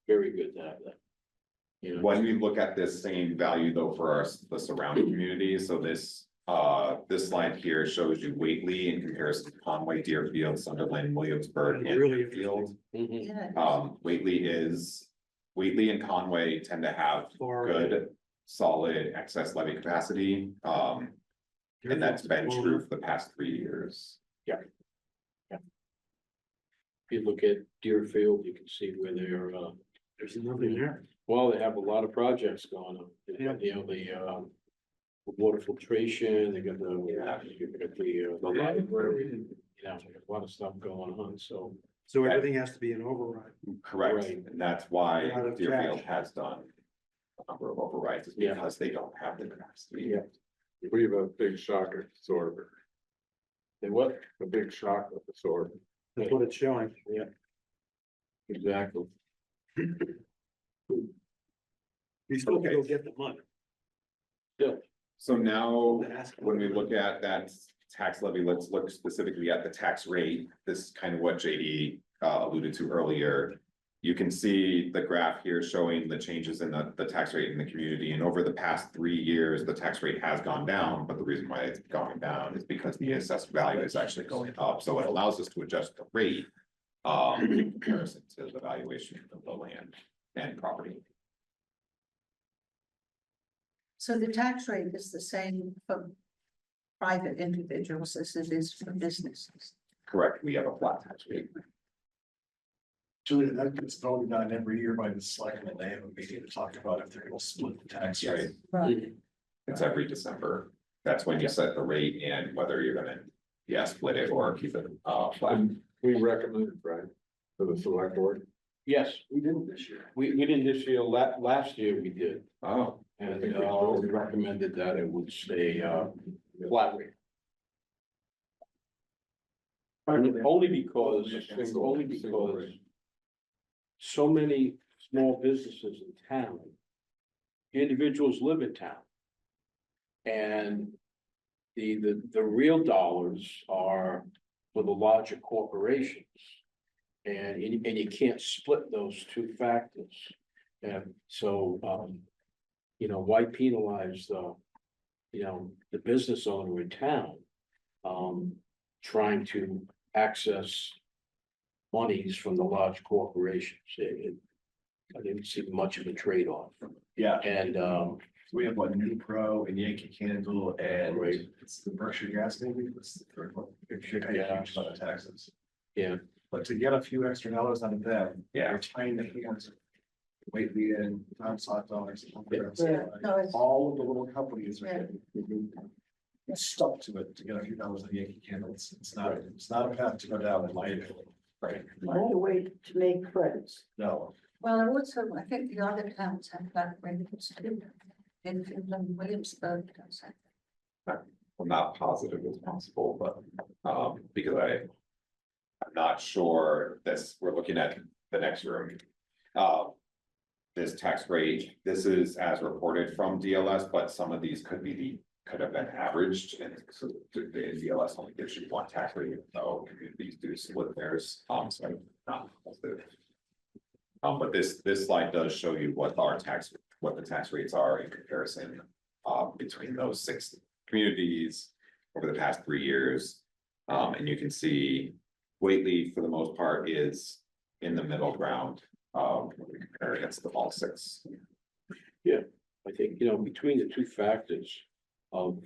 Very good to have that. You know, When we look at this same value though for the surrounding communities, so this slide here shows you Whately in comparison to Conway, Deerfield, Sunderland, Williamsburg, and Really Deerfield. mhm. Yeah. Whately and Conway tend to have Or- good, solid excess levy capacity. And that's been true for the past 3 years. If you look at Deerfield, you can see where they're, There's nothing there. well, they have a lot of projects going on. They have, the water filtration, they got the library, they have a lot of stuff going on, so. So everything has to be an override. Correct, Right. and that's why Out of Deerfield cash. has done a number of overrides, is Yeah. because they don't have the capacity. Yeah. We have a big shock absorber, They what? a big shock absorber. That's what it's showing. Exactly. We still have to go get the money. So now, Ask when we look at that tax levy, let's look specifically at the tax rate. This is kind of what JD alluded to earlier. You can see the graph here showing the changes in the tax rate in the community, and over the past 3 years, the tax rate has gone down, but the reason why it's going down is because the assessed value is actually going up, so it allows us to adjust the rate in comparison to the valuation of the land and property. So the tax rate is the same for private individuals as it is for businesses. Correct, we have a flat tax rate. Julia, that gets voted on every year by the selectmen. They have a meeting to talk about if they're gonna split the tax Yes. rate. Right. It's every December. That's when you set the rate and whether you're gonna yeah, split it or keep it, flat. We recommend it, right, for the select board. Yes, We didn't this year. we didn't this year, last year we did, Oh, and, we recommended that it would stay, flat rate. Only because, so many small businesses in town, individuals live in town. And the real dollars are for the larger corporations. And you can't split those two factors. And so, why penalize the business owner in town? Trying to access monies from the large corporations. I didn't see much of a trade-off. Yeah, And, we have one New Pro and Yankee Candle and Right. it's the Berkshire Gas maybe, it's the third one. It should pay a Yeah. huge amount of taxes. yeah, But to get a few extra dollars out of them, yeah, you're tying the hands. Whately and Tom's Hot Dogs. Yeah, no, it's, All of the little companies are Yeah. getting stuck to it to get a few dollars on Yankee Candles. It's not a path to go down in my opinion. right. Find a way to make friends. No, well, I also, I think the other towns have that rates too. In Finland, Williamsburg does that. I'm not positive as possible, but, because I'm not sure this, we're looking at the next room. This tax rate, this is as reported from DLS, but some of these could have been averaged, and so the DLS only gives you one tax rate, so communities do split theirs, so I'm not positive. But this slide does show you what the tax rates are in comparison, between those 6 communities over the past 3 years. And you can see Whately, for the most part, is in the middle ground, when we compare against the all 6. I think, between the two factors of,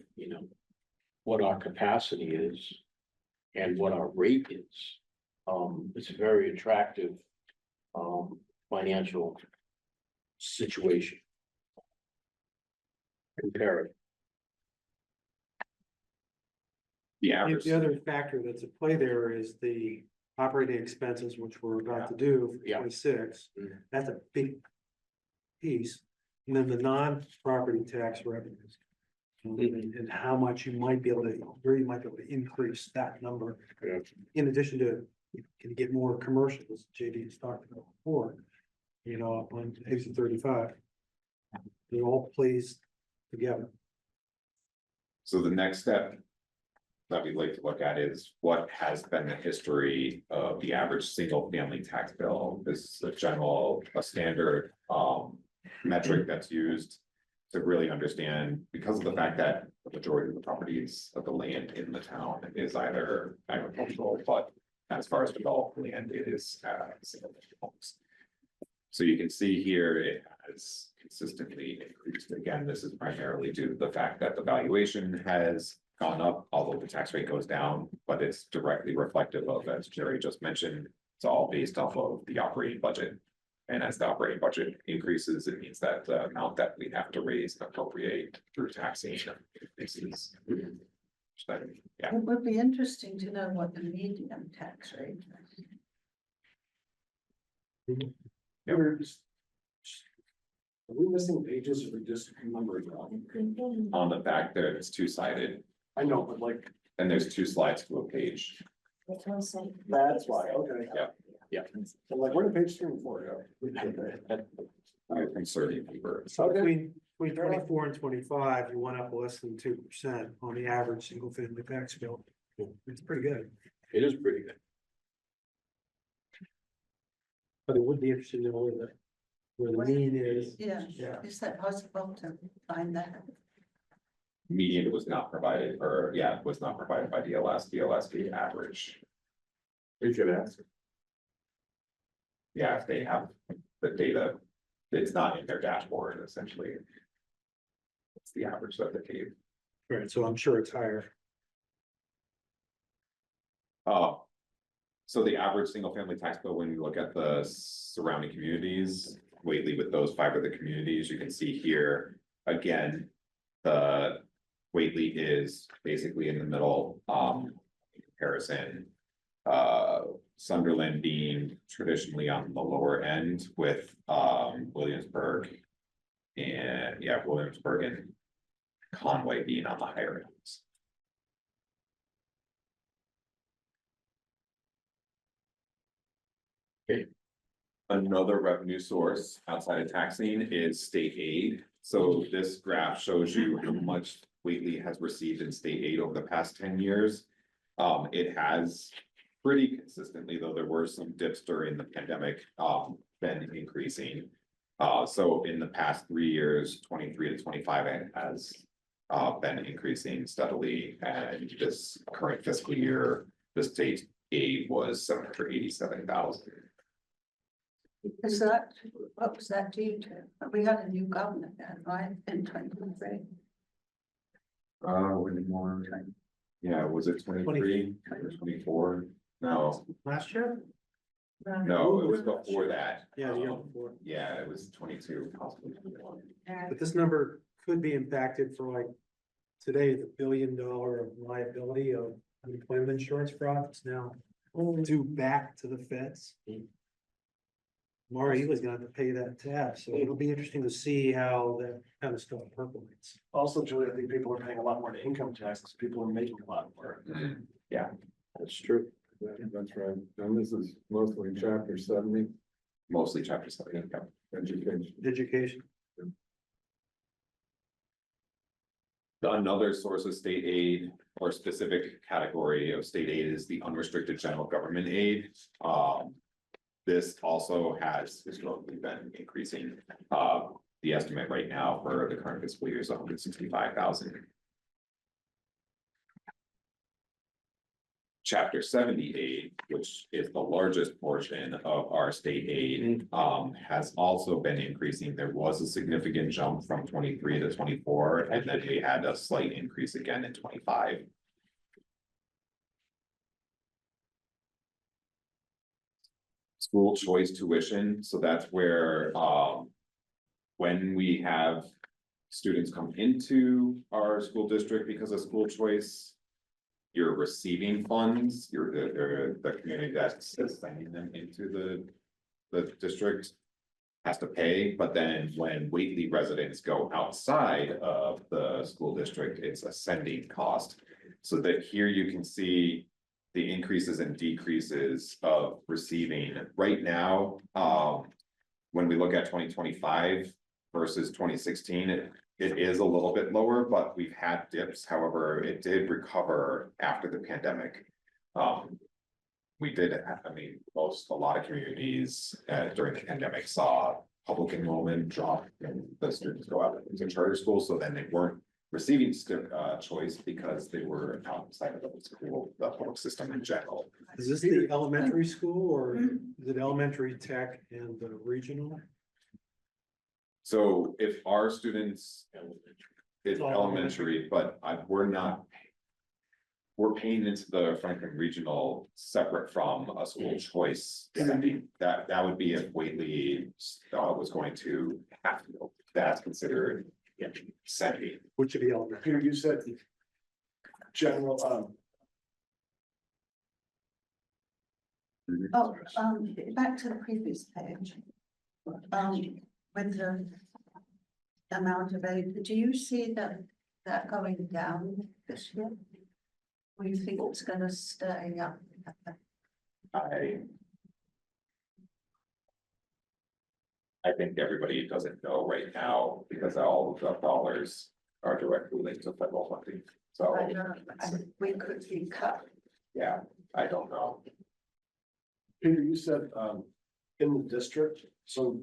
what our capacity is and what our rate is, it's a very attractive, financial situation. Compare it. The I think average, the other factor that's at play there is the operating expenses, which we're about to do for Yeah. 26. Mhm. That's a big piece. And then the non-property tax revenues. And how much you might be able to, where you might be able to increase that number. Yeah. In addition to, can you get more commercials, JD has talked about before, on exit 35. It all plays together. so the next step that we'd like to look at is what has been the history of the average single family tax bill. This is a standard metric that's used to really understand, because of the fact that the majority of the properties of the land in the town is either agricultural, but as far as developed land, it is single family homes. So you can see here, it has consistently increased. Again, this is primarily due to the fact that the valuation has gone up, although the tax rate goes down, but it's directly reflective of, as Jerry just mentioned, it's all based off of the operating budget. And as the operating budget increases, it means that the amount that we have to raise and appropriate through taxation increases. So, yeah, It would be interesting to know what the median tax rate is. are we missing pages or just numbers wrong? on the back there, it's two-sided, I know, but like, and there's 2 slides to a page. That's what I'm saying. that's why, okay. Yeah. I'm like, where did page 3 and 4 go? I'm conservative paper. Between 24 and 25, you went up less than 2% on the average single family tax bill. It's pretty good, It is pretty good. but it would be interesting to know where the mean is. Yeah, Yeah. is that possible to find that? Median was not provided, or yeah, was not provided by DLS gave average. We could ask. Yeah, if they have the data, it's not in their dashboard, essentially. It's the average that they gave. Right, so I'm sure it's higher. So the average single family tax bill, when you look at the surrounding communities, Whately with those 5 of the communities, you can see here, again. The Whately is basically in the middle, comparison. Sunderland being traditionally on the lower end with, Williamsburg. And yeah, Williamsburg and Conway being on the higher ends. Another revenue source outside of taxing is state aid. So this graph shows you how much Whately has received in state aid over the past 10 years. It has pretty consistently, though there were some dips during the pandemic, been increasing. So in the past 3 years, 23 to 25, it has been increasing steadily, and this current fiscal year, the state aid was 787,000. Is that, what was that due to? We had a new governor then, right, in 2023. When more, yeah, was it 23 or 24? No, Last year? no, it was before that. Yeah, the year before. Yeah, it was 22, possibly 21. But this number could be impacted for like today, the $1 billion liability of unemployment insurance fraud is now due back to the feds. Mara Ely's gonna have to pay that tab, so it'll be interesting to see how that kind of stuff percolates. Also, Julie, I think people are paying a lot more to income tax, because people are making a lot more. That's true. That's right. And this is mostly chapter 70, Mostly chapter 7. education. Education. Another source of state aid or specific category of state aid is the unrestricted general government aid. This also has historically been increasing. The estimate right now for the current fiscal year is 165,000. Chapter 78, which is the largest portion of our state aid, has also been increasing. There was a significant jump from 23 to 24, and then we had a slight increase again in 25. School choice tuition, so that's where, when we have students come into our school district because of school choice, you're receiving funds, you're the community that's sending them into the district has to pay, but then when Whately residents go outside of the school district, it's a sending cost. So that here you can see the increases and decreases of receiving right now. When we look at 2025 versus 2016, it is a little bit lower, but we've had dips. However, it did recover after the pandemic. We did, I mean, a lot of communities during the pandemic saw public enrollment drop and the students go out into charter schools, so then they weren't receiving choice because they were outside of the school, the public system in general. Is this the elementary school or is it elementary tech and the regional? So if our students, it's all elementary, but we're paying into the Franklin Regional separate from a school choice. Sending. That would be if Whately was going to have to go, that's considered sending. Which would be elementary. Peter, you said general, Oh, back to the previous page. With the amount of aid, do you see that going down this year? Or you think it's gonna stay up? I think everybody doesn't know right now because all of the dollars are directly linked to federal funding. So, I know, we could be cut. yeah, I don't know. Peter, you said, in the district, so.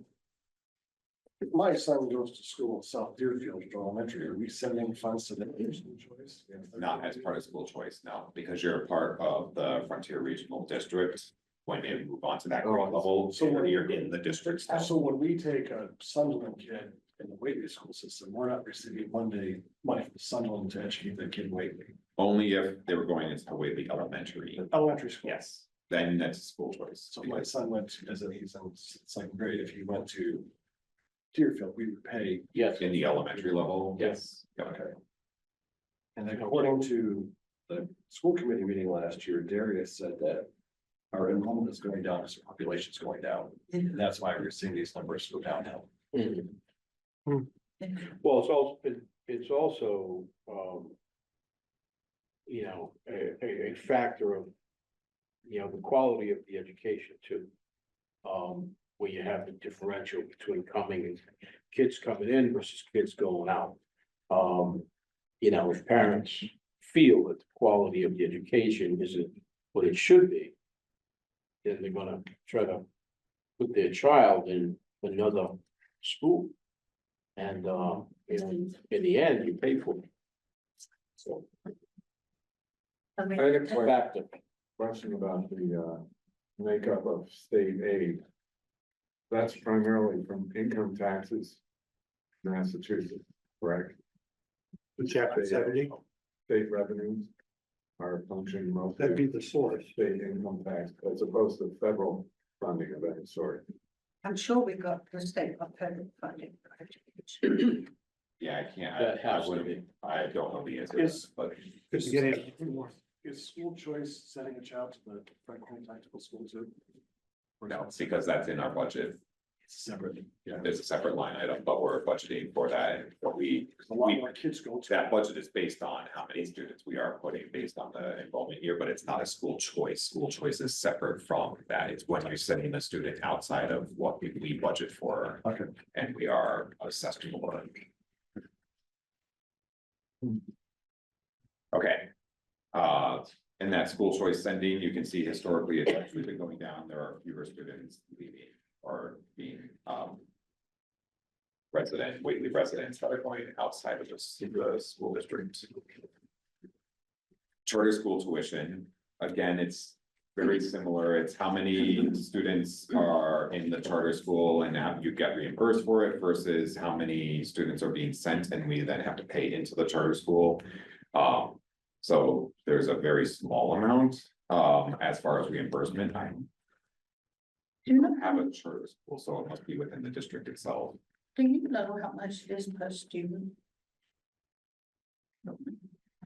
If my son goes to school in South Deerfield for elementary, are we sending funds to them? Choice? Not as part of school choice, no, because you're a part of the Frontier Regional District. When you move on to that grade level, So so you're in the district. still. So when we take a Sunderland kid in the Whately school system, we're not receiving money from Sunderland to educate that kid in Whately. Only if they were going into Whately Elementary, Elementary school. yes, then that's school choice. So my son went to, as he's in second grade, if he went to Deerfield, we would pay. Yes. In the elementary level, Yes. Okay. And then according to the school committee meeting last year, Darius said that our enrollment is going down as the population is going down. And that's why we're seeing these numbers go down now. Well, it's also, a factor of, the quality of the education too. Where you have the differential between kids coming in versus kids going out. If parents feel that the quality of the education isn't what it should be, then they're gonna try to put their child in another school. And, in the end, you pay for it. So, I had a it's a factor. question about the makeup of state aid. That's primarily from income taxes. Massachusetts, correct? Chapter 70, State revenues are functioning mostly that'd be the source. state income tax as opposed to federal funding of any sort. I'm sure we got the state of federal funding for education. Yeah, I can't, That I has to wouldn't, be. I don't know the answer, to Is- this, but. Just getting more. Is school choice sending a child to the Franklin Tactical School too? Or No, it's because that's in our budget. It's separate. Yeah. There's a separate line item, but we're budgeting for that, and what A lot more kids go to. that budget is based on how many students we are putting based on the enrollment year, but it's not a school choice. School choice is separate from that. It's when you're sending a student outside of what we budget for, Okay. and we are assessed for. Okay. In that school choice sending, you can see historically it's actually been going down. There are fewer students leaving or being, Whately residents that are going outside of the school district. Charter school tuition, again, it's very similar. It's how many students are in the charter school and now you get reimbursed for it versus how many students are being sent and we then have to pay into the charter school. So there's a very small amount, as far as reimbursement. I Do you know, have a charter school, so it must be within the district itself. do you know how much it is per student?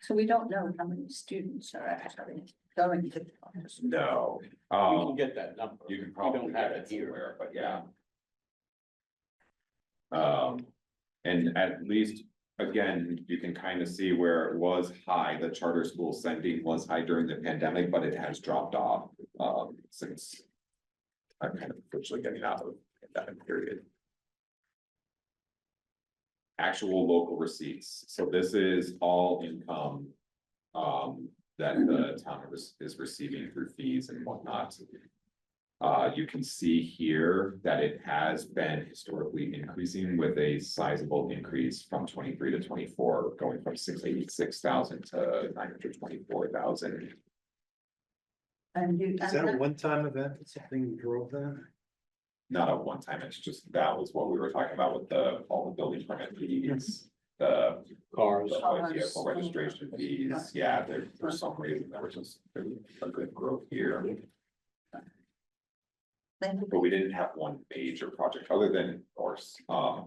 So we don't know how many students are actually going to. No, We can get that number. you can We probably don't have have it it here. somewhere, but yeah. And at least, again, you can kind of see where it was high, the charter school sending was high during the pandemic, but it has dropped off, since. I'm kind of officially getting out of that period. Actual local receipts, so this is all income. That the town is receiving through fees and whatnot. You can see here that it has been historically increasing with a sizable increase from 23 to 24, going from 686,000 to 924,000. And you. Is that a one-time event? Something you drove that? Not a one time, it's just, that was what we were talking about with all the building permit fees, the Cars. vehicle registration fees, yeah, there, for some reason, there was just a good growth here. But we didn't have one major project other than other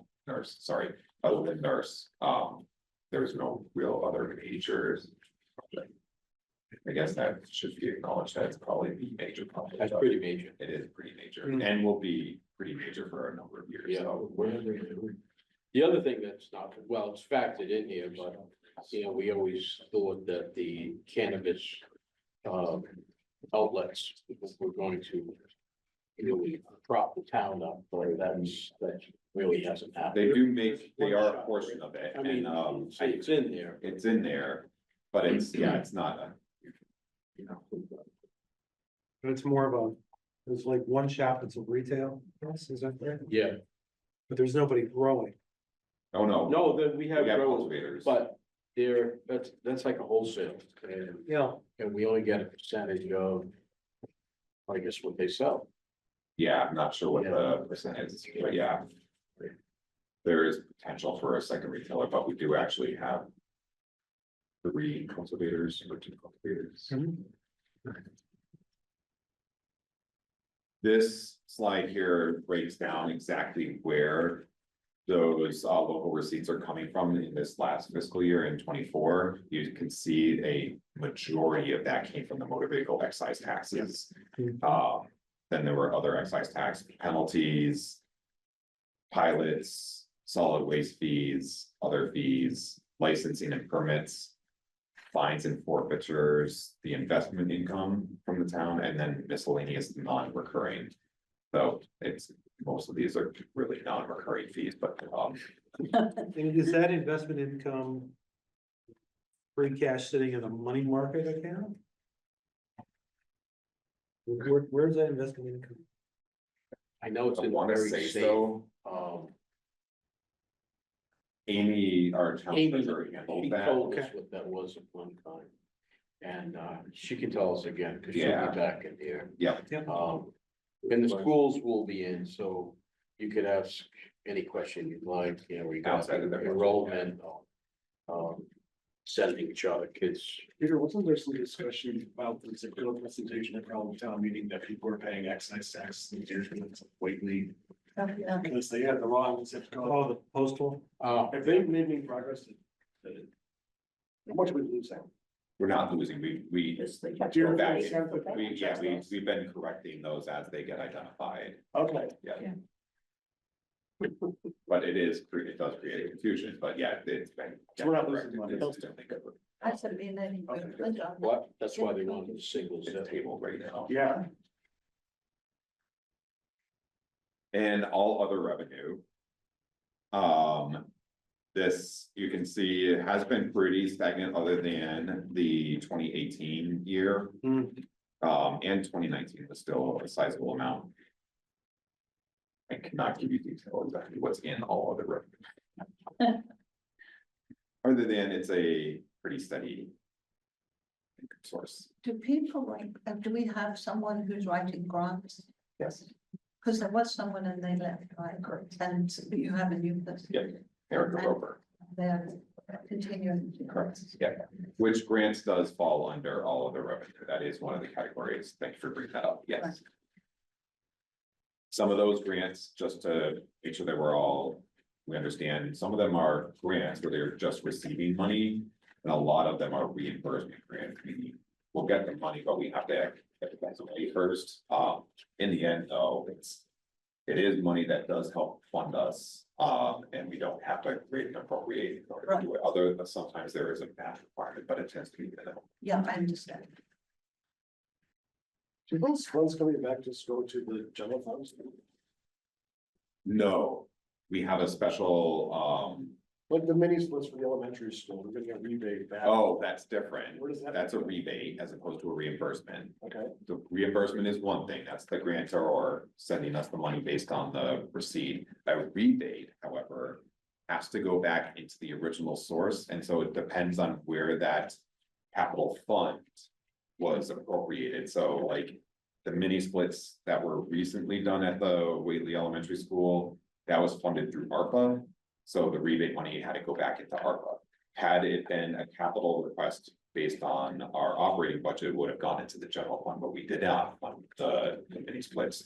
than nurse, there's no real other majors. I guess that should be acknowledged, that's probably the major project. That's pretty major. It is pretty major and will be pretty major for a number of years, Yeah. so. The other thing that's not, well, it's factored in here, but, we always thought that the cannabis. Outlets were going to. Really prop the town up, but that really hasn't happened. They are a portion of it, I mean, and, it's in there. it's in there, but it's, yeah, it's not a. But it's more of a, there's like one shop that's a retail, yes, is that right? Yeah, But there's nobody growing. Oh, no. no, that we have We have growers, cultivators. but that's like a wholesale, and we only get a percentage of. I guess what they sell. Yeah, I'm not sure what the percentage is, but yeah. There is potential for a second retailer, but we do actually have. 3 cultivators or 2 cultivators. This slide here breaks down exactly where. Those local receipts are coming from in this last fiscal year in 24. You can see a majority of that came from the motor vehicle excise taxes. Then there were other excise tax penalties. Pilots, solid waste fees, other fees, licensing and permits. Fines and forfeitures, the investment income from the town, and then miscellaneous non-recurring. So it's, most of these are really non-recurring fees, but And is that investment income? Free cash sitting in a money market account? Where's that investment income? I know it's I in want to very say safe, so. Amy, our town Amy, treasurer, handled she that. told us what that was at one time. And, she can tell us again, because she'll Yeah. be back in here. Yeah, And the schools will be in, so you could ask any question you'd like, you know, regarding Outside of the budget, enrollment. Sending each other kids. Peter, wasn't there some discussion about the zip code presentation at the town meeting that people were paying excise tax in Whately Yeah. because they had the wrong zip code? Oh, the postal? Have they made any progress? How much are we losing? we're not losing, we, Just they kept You're going back. based on the we've been correcting those as they get identified, Okay. yeah. But it does create confusion, but yeah, it's been. So we're not losing money. consistently. I said, being a good job. What? That's why they wanted the single It's zip. tabled right now. Yeah. And all other revenue. This, you can see, it has been pretty stagnant other than the 2018 year. Hmm. And 2019 was still a sizable amount. I cannot give you detail exactly what's in all other revenue. Other than it's a pretty steady income source. Do people like, do we have someone who's writing grants? Yes. Because there was someone and they left, right? And you have a new person. Yeah. Erica Roper. They're continuing. Correct, yeah, which grants does fall under all of the revenue, that is one of the categories, thanks for bringing that up, yes. Some of those grants, just to make sure that we understand, some of them are grants where they're just receiving money. And a lot of them are reimbursement grants, meaning we'll get the money, but we have to get the guys away first. In the end, though, it is money that does help fund us, and we don't have to create an appropriate in order to do it, other than sometimes there is a match requirement, but it tends to be minimal. Yeah, I understand. Do those funds coming back just go to the general funds? No, we have a special, Like the mini splits for the elementary school, we're gonna get rebate back. oh, that's different. Where does that? That's a rebate as opposed to a reimbursement. Okay, The reimbursement is one thing, that's the grantor or sending us the money based on the receipt. A rebate, however, has to go back into the original source, and so it depends on where that capital fund was appropriated, so like the mini splits that were recently done at the Whately Elementary School, that was funded through ARPA. So the rebate money had to go back into ARPA. Had it been a capital request based on our operating budget, it would have gone into the general fund, but we did not fund the mini splits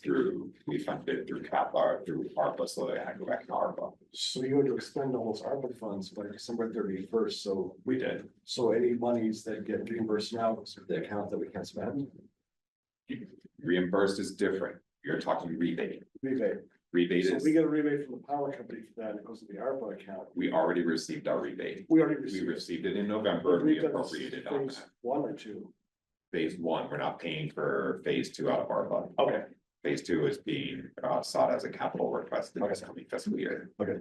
we funded it through through ARPA, so they had to go back to ARPA. so you had to expend all those ARPA funds by December 31st, so. We did. So any monies that get reimbursed now goes to the account that we can't spend? Reimbursed is different. You're talking rebate. Rebate. Rebate So is, we get a rebate from the power company for that, it goes to the ARPA account. we already received our rebate. We already We received. received it in November, we We've done appropriated on phase that. 1 or 2. Phase one, we're not paying for phase two out of ARPA. Okay. Phase two is being sought as a capital request in this coming fiscal year. Okay.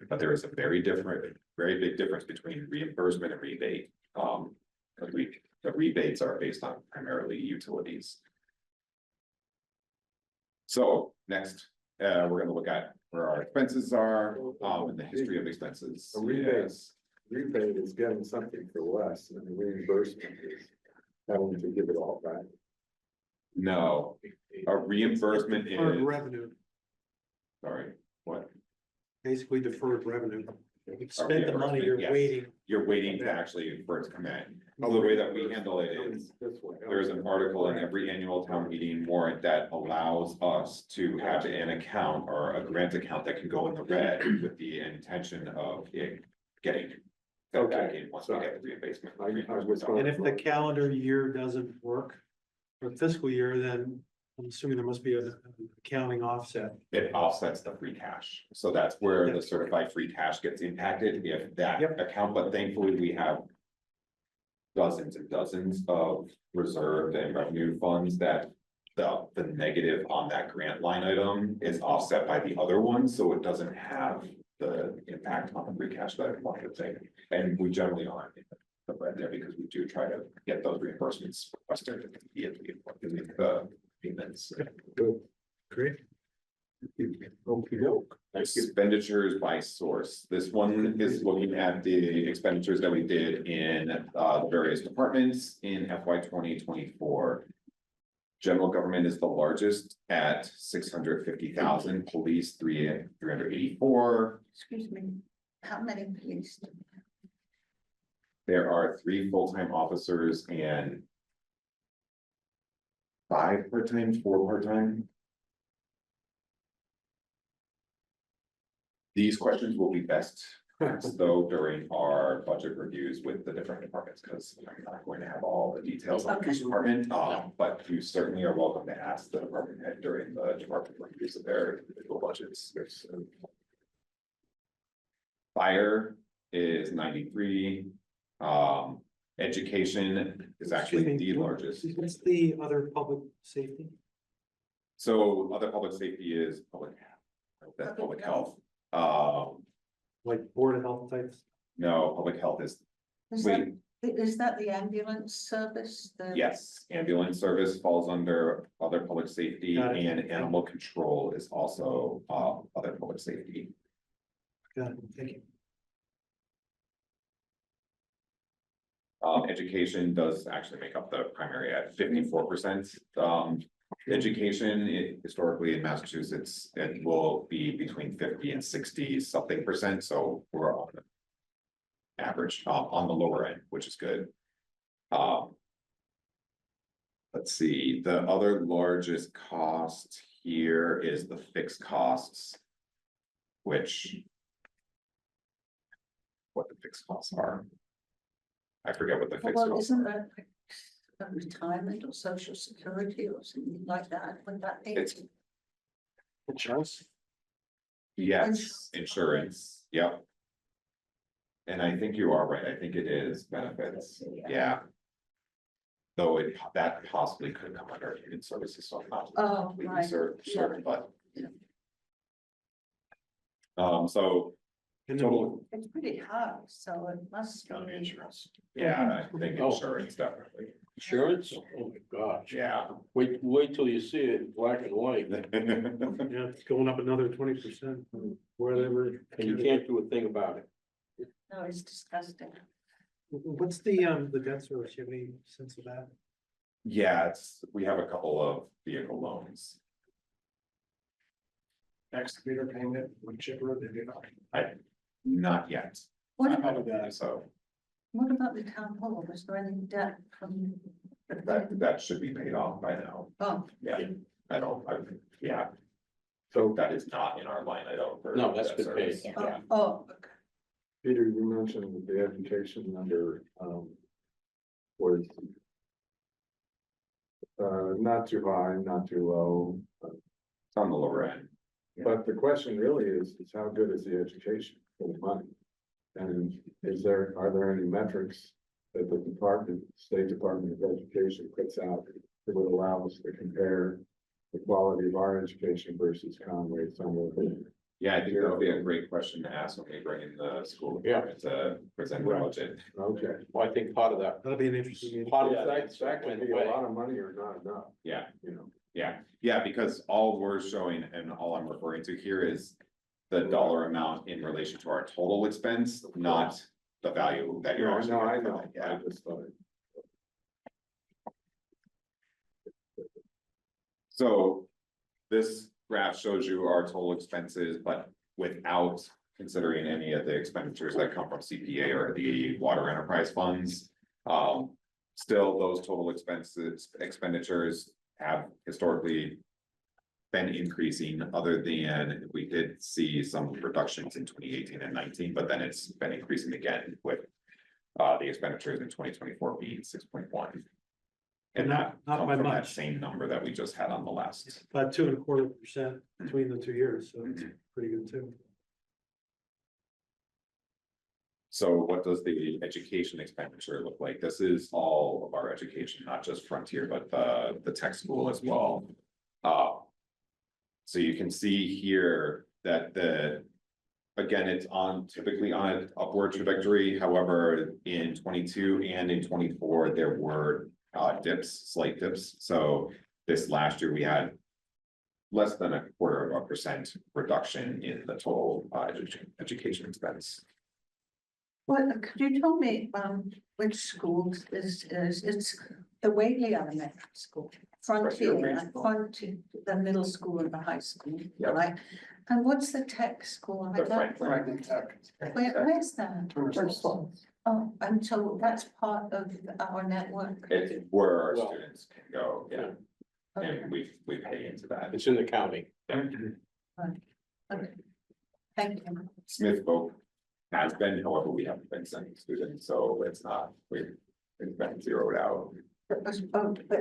But there is a very big difference between reimbursement and rebate. Because the rebates are based on primarily utilities. So next, we're gonna look at where our expenses are, and the history of expenses. A rebate is getting something for less, and the reimbursement is having to give it all back. No, a reimbursement Deferred is, revenue, sorry, what? basically deferred revenue. You spent the money, you're Yes. waiting. You're waiting to actually for it to come in. Well, the way that we handle it is, This way. there's an article in every annual town meeting warrant that allows us to have an account or a grant account that can go in the red with the intention of it getting fill back Okay, in once we get the rebasement. I was And if the calendar year doesn't work, or fiscal year, then I'm assuming there must be an accounting offset. It offsets the free cash, so that's where the certified free cash gets impacted if that Yep. account, but thankfully we have. Dozens and dozens of reserved and revenue funds that the negative on that grant line item is offset by the other one, so it doesn't have the impact on the free cash that I wanted to say. And we generally aren't in the red there because we do try to get those reimbursements requested immediately in the payments. Great. Okey-doke. Thank you. Expenditures by source. This one is looking at the expenditures that we did in the various departments in FY 2024. General government is the largest at 650,000, police 384. Excuse me, how many police? do we have? There are 3 full-time officers and 5 part-time, 4 part-time. These questions will be best asked though during our budget reviews with the different departments, because I'm not going to have all the details on each department. But you certainly are welcome to ask the department head during the department reviews of their individual budgets. Fire is 93. Education is actually the largest. What's the other public safety? So other public safety is that's public health. Like Board of Health types? No, public health is, Is wait, that the ambulance service? yes, ambulance service falls under other public safety, Got it. and animal control is also other public safety. Got it, thank you. Education does actually make up the primary at 54%. Education, historically in Massachusetts, it will be between 50 and 60 something percent, so we're on the average, on the lower end, which is good. Let's see, the other largest cost here is the fixed costs. What the fixed costs are. I forget what the fixed Well, costs isn't are. that like a retirement or social security or something like that? Would that be? It's, Insurance? yes, insurance, yep. And I think you are right, I think it is benefits, yeah. Though that possibly could come under human services, so I'm not Oh, completely right. certain, but. Yeah. So And then total, It's pretty high, so it must Gotta be be. insurance. yeah, I think Oh. insurance definitely, Insurance? Oh my gosh. yeah. Wait till you see it in black and white, yeah, it's going up another 20%, whatever. and you can't do a thing about it. No, it's disgusting. What's the debt service? You have any sense of that? Yeah, we have a couple of vehicle loans. Excavator payment, wood chipper, they do not. Not yet. What I about, don't believe so, what about the town hall? Was there any debt from? that should be paid off by now, Oh, yeah, yeah. So that is not in our line, I don't. No, that's been paid. Yeah. oh, okay. Peter, you mentioned that the education number, was not too high, not too low, It's on the lower end. but the question really is how good is the education for the money? And are there any metrics that the State Department of Education puts out that would allow us to compare the quality of our education versus Conway, somewhere? Yeah, I think that'll be a great question to ask when we bring in the school department to present the budget. Okay. Well, I think part of that, That'll be an interesting meeting. part of Yeah, that, that could be a lot of money or not enough, Yeah, you know. yeah, because all we're showing and all I'm referring to here is the dollar amount in relation to our total expense, not the value that you're No, actually. no, I getting know, from it. I Yeah, just thought. so this graph shows you our total expenses, but without considering any of the expenditures that come from CPA or the water enterprise funds. Still, those total expenditures have historically been increasing, other than we did see some reductions in 2018 and 19, but then it's been increasing again with The expenditures in 2024 being 6.1. And Not- that not come by from that much. same number that we just had on the last. About 2.25% between the 2 years, so it's pretty good too. So what does the education expenditure look like? This is all of our education, not just Frontier, but the tech school as well. So you can see here that again, it's typically on an upward trajectory. However, in 22 and in 24, there were slight dips. So this last year we had less than 0.25% reduction in the total education expense. Well, could you tell me, which schools it's the Whately Elementary School, Frontier, and Frontier, the middle school and the high school, Yeah. right? And what's the tech school? I The don't- Franklin Tech. Where's that? First one. Oh, and so that's part of our network. It's where our Well, students can go, yeah, Okay, and we pay into that. It's in the county. okay. Thank you. Smith Folk has been, however, we haven't been sending students, so it's been zeroed out. But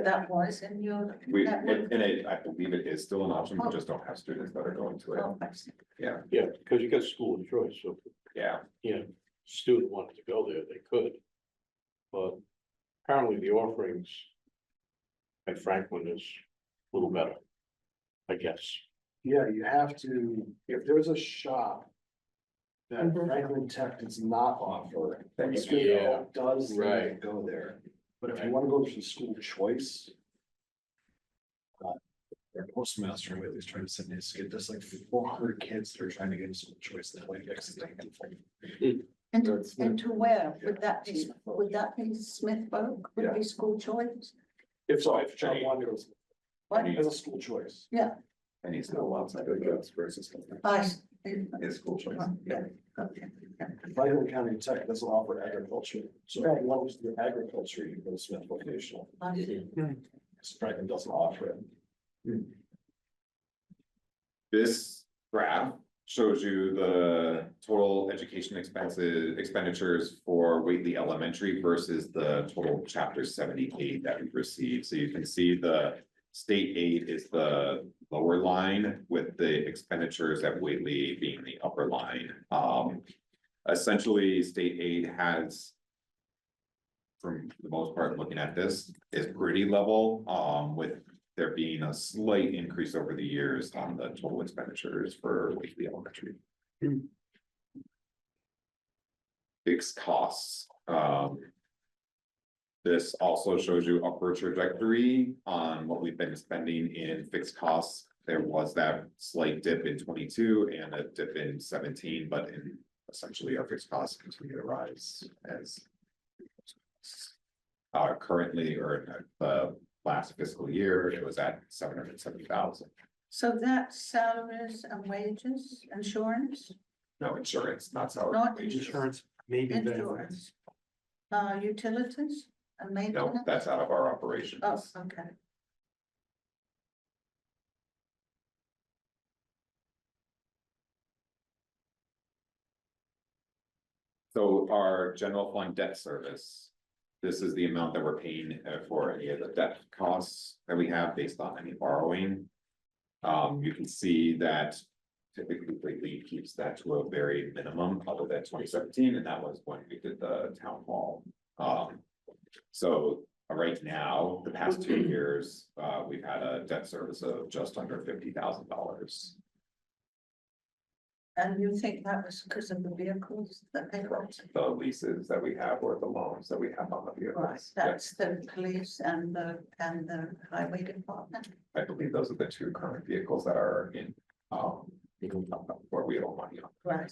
that was in your. network? I believe it is still an option, we just don't have students that are going to it, Oh, I see. Yeah, because you got school of choice, so, yeah. student wanted to go there, they could. But apparently the offerings at Franklin is a little better, I guess. Yeah, you have to, if there's a shop that Mhm. Franklin Tech does not offer, then Yeah, Smithville does, then you right. go there. But if you wanna go for school choice. Their postmaster, at least trying to send this, there's like 400 kids that are trying to get a school choice that way. And That's- and to where? Would that be Smith Folk? Would Yeah. be school choice? If so, if child one goes, What? as a school choice. And he's no outside of the versus. I see. His school choice. Yeah, okay. Franklin County Tech doesn't offer agriculture, so if Right. you want to do agriculture, you go to Smith Vocational. I see. Franklin doesn't offer it. This graph shows you the total education expenditures for Whately Elementary versus the total chapter 78 that we've received. So you can see the state aid is the lower line with the expenditures at Whately being the upper line. Essentially, state aid has, for the most part, looking at this, is pretty level, with there being a slight increase over the years on the total expenditures for Whately Elementary. Fixed costs, this also shows you upward trajectory on what we've been spending in fixed costs. There was that slight dip in 22 and a dip in 17, but in essentially our fixed costs continue to rise as currently, or in the last fiscal year, it was at 770,000. So that's salaries and wages, insurance, No insurance, not salary. Not wages. Insurance, maybe benefits. insurance. Utilities and No, maintenance? that's out of our operations. Oh, okay. So our general fund debt service. This is the amount that we're paying for any of the debt costs that we have based on any borrowing. You can see that typically Whately keeps that to a very minimum other than 2017, and that was when we did the town hall. So right now, the past 2 years, we've had a debt service of just under $50,000. And you think that was because of the vehicles that they got? The leases that we have or the loans that we have on the Right, vehicles. that's the police and the highway department. I believe those are the 2 current vehicles that are in, where we owe money on. Right.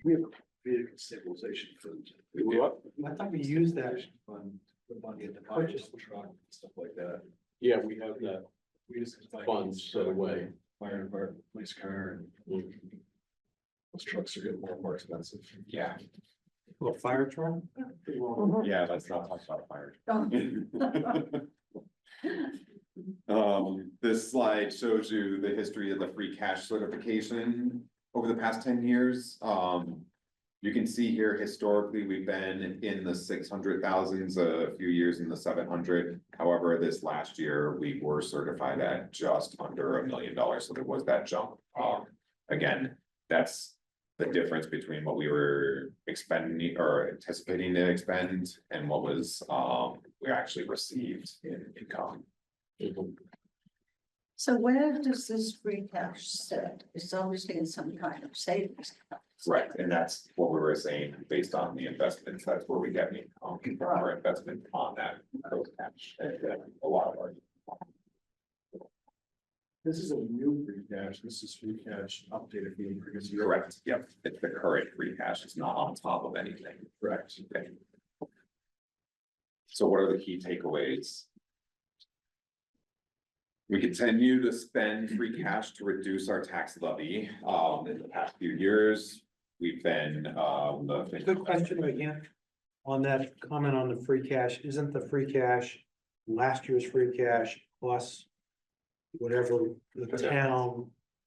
We have a vehicle stabilization fund. What? I thought we used that. Fund, put money in the purchase truck and stuff like that. Yeah, we have that We just. funds set away. Fire department, police car, and those trucks are getting more and more expensive. Yeah, A fire truck? Mhm. yeah, let's not talk about fire. Oh. This slide shows you the history of the free cash certification over the past 10 years. You can see here historically, we've been in the 600,000s, a few years in the 700. However, this last year, we were certified at just under $1 million, so there was that jump. Again, that's the difference between what we were expending or anticipating to expend and what was, we actually received in income. So where does this free cash sit? It's obviously in some kind of savings. account. Right, and that's what we were saying, based on the investments, that's where we get income from our investment on that growth cash, and a lot of our. This is a new free cash, this is free cash updated from the previous year. Correct, yep, it's the current free cash, it's not on top of anything. Correct. Okay. So what are the key takeaways? We continue to spend free cash to reduce our tax levy. In the past few years, we've been, Good question again. On that comment on the free cash, isn't the free cash last year's free cash plus whatever the town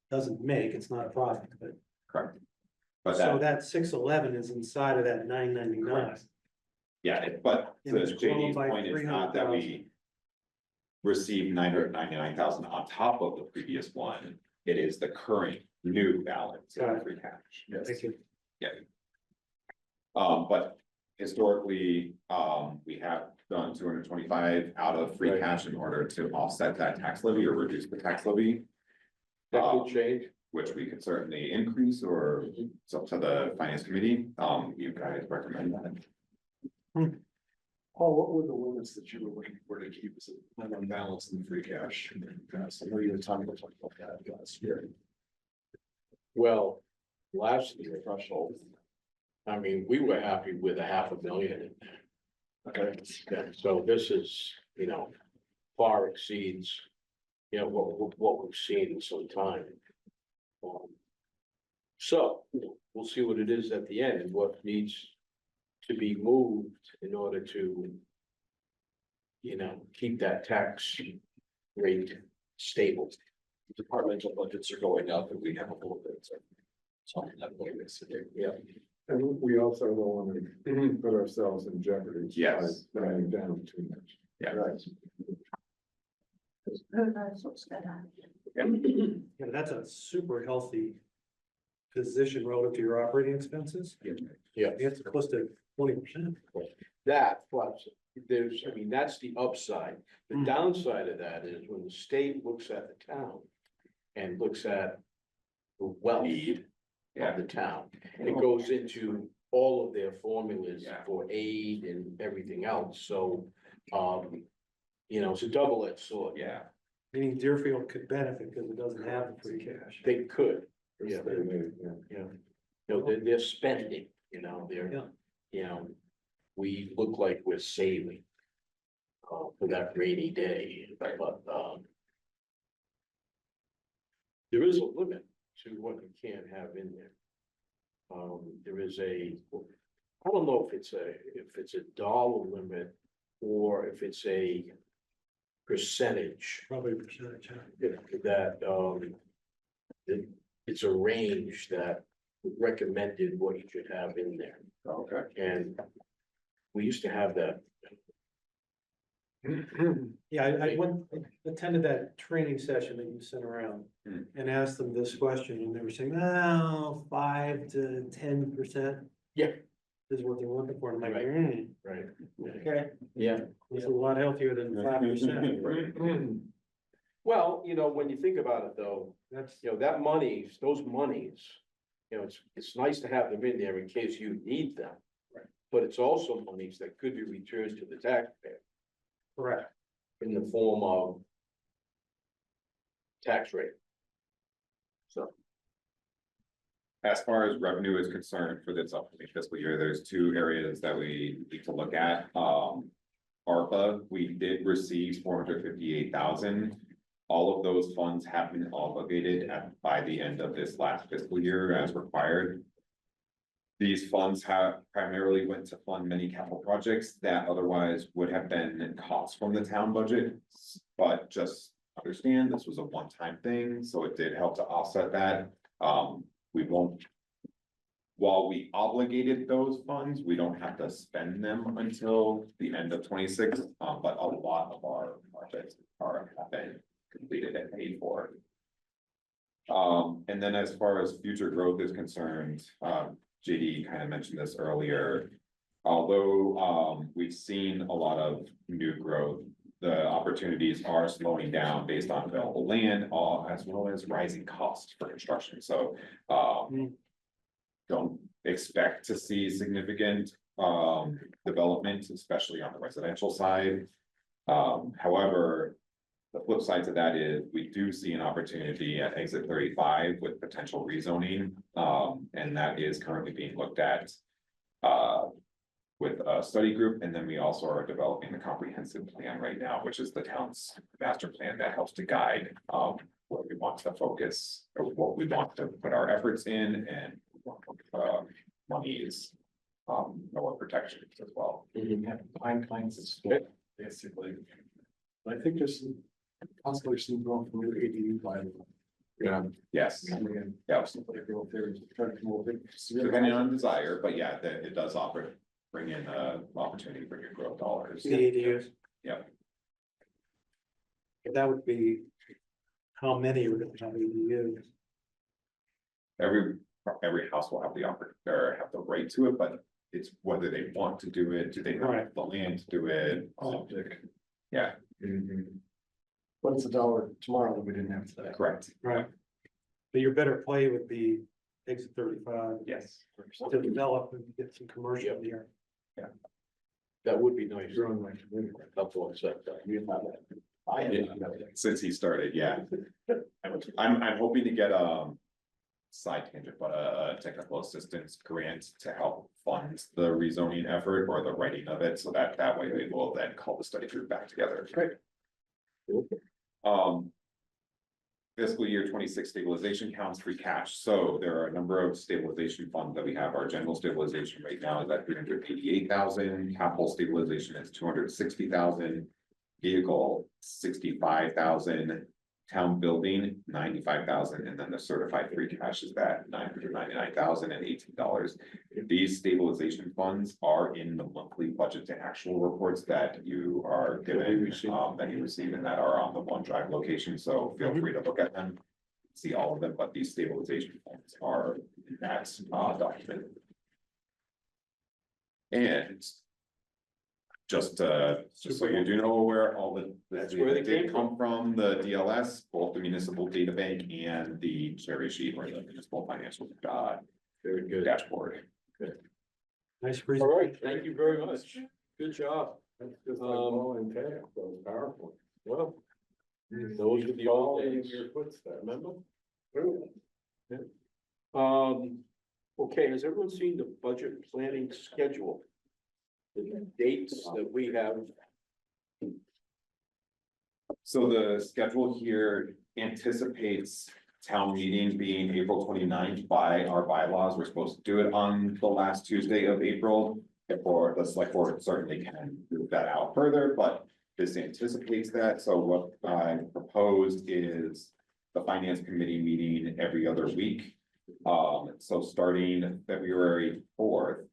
doesn't make, it's not a profit, but Correct. But so that, that 611 is inside of that 999. yeah, but And the it's grown JD's by point is not that we received 999,000 on top of the previous one. It is the current new balance Got of it. free cash. Yes. Thank you. But historically, we have done 225 out of free Right. cash in order to offset that tax levy or reduce the tax levy. That could change. Which we could certainly increase, or it's up to the finance committee. You guys recommend that. Paul, what were the limits that you were looking for to keep us on balance in the free cash? I know you were talking about that last year. Well, last year threshold. I mean, we were happy with 500,000 in there. Okay. Yeah, so this is, far exceeds, what we've seen in some time. So we'll see what it is at the end and what needs to be moved in order to, keep that tax rate stable. Departmental budgets are going up and we have a little bit, so. Something that way, basically. Yeah. And we also don't want to put ourselves in jeopardy. Yes. By bringing down too much. Yeah. Right. Who knows what's going on? Yeah, but that's a super healthy position relative to your operating expenses. Yeah. It's close to 20%. That plus, that's the upside. The Mm. downside of that is when the state looks at the town and looks at the wealth of the town, it goes into all of their formulas Yeah. for aid and everything else. So, it's a double-edged sword. Yeah, Meaning Deerfield could benefit because it doesn't have the free cash. They could, yeah, Yeah. they're spending, they're, Yeah. we look like we're saving. For that rainy day, but, there is a limit to what you can't have in there. There is I don't know if it's a dollar limit or if it's a percentage Probably a percentage. Yeah. it's a range that recommended what you should have in there. Okay. And we used to have that. Yeah, I attended that training session that you sent around Hmm. and asked them this question and they were saying, oh, 5 to 10%. Yeah. Is what they're looking for. And I'm like, Right. Right. okay, Yeah. it's a lot healthier than 5%. Well, when you think about it though, That's, that those monies, it's nice to have them in there in case you need them. Right. But it's also monies that could be returned to the taxpayer correct. in the form of tax rate. So, as far as revenue is concerned for this upcoming fiscal year, there's two areas that we need to look at. ARPA, we did receive 458,000. All of those funds have been obligated by the end of this last fiscal year as required. These funds have primarily went to fund many capital projects that otherwise would have been costs from the town budget. But just understand, this was a one-time thing, so it did help to offset that. We won't while we obligated those funds, we don't have to spend them until the end of twenty-six, but a lot of our projects have been completed and paid for. And then as far as future growth is concerned, JD kind of mentioned this earlier. Although, we've seen a lot of new growth, the opportunities are slowing down based on available land, as well as rising costs for construction, so, don't expect to see significant, development, especially on the residential side. However, the flip side to that is we do see an opportunity at exit 35 with potential rezoning, and that is currently being looked at. With a study group, and then we also are developing the comprehensive plan right now, which is the town's master plan that helps to guide, where we want to focus, or what we want to put our efforts in, and monies, or protections as well. Yeah, Pine Plains is basically. I think there's some, possibly some growth from the ADU by. Yeah. Yes, And yeah, somebody go up there and try to come over. depending on desire, but yeah, that it does offer, bring in opportunity for your growth dollars. The ADUs. Yeah. That would be, how many would it have ADUs? Every house will have the or have the right to it, but it's whether they want to do it, do they have Right. the land to do it? Yeah, But it's $1 tomorrow that we didn't have today. correct, Right. But your better play would be exit 35 yes. to develop and get some commercial here. That would be nice. You're on my committee. Helpful in that. You have that. I Yeah. have. Since he started, yeah. I'm hoping to get side tangent, but a technical assistance grant to help fund the rezoning effort or the writing of it, so that way we will then call the study group back together. Great. Fiscal year 26 stabilization counts free cash, so there are a number of stabilization funds that we have. Our general stabilization right now is at 388,000, capital stabilization is 260,000. Vehicle 65,000, town building 95,000, and then the certified free cash is that $999,018. These stabilization funds are in the monthly budget to actual reports that you are given, that you receive, and that are on the OneDrive location, so feel free to look at them. See all of them, but these stabilization funds are in that document. And just so you do know where all That's where they did came come from, the DLS, both the municipal data bank and the cherry sheet or the municipal financial Very good. dashboard. Nice All reason. right, thank you very much. Good job. That's just like all in tech, those PowerPoint. Well, those are the old All in days. your footsteps. Remember? Okay, has everyone seen the budget planning schedule? The dates that we have. So the schedule here anticipates town meeting being April 29th by our bylaws. We're supposed to do it on the last Tuesday of April. Or the select board certainly can move that out further, but this anticipates that. So what I proposed is the finance committee meeting every other week. So starting February 4th,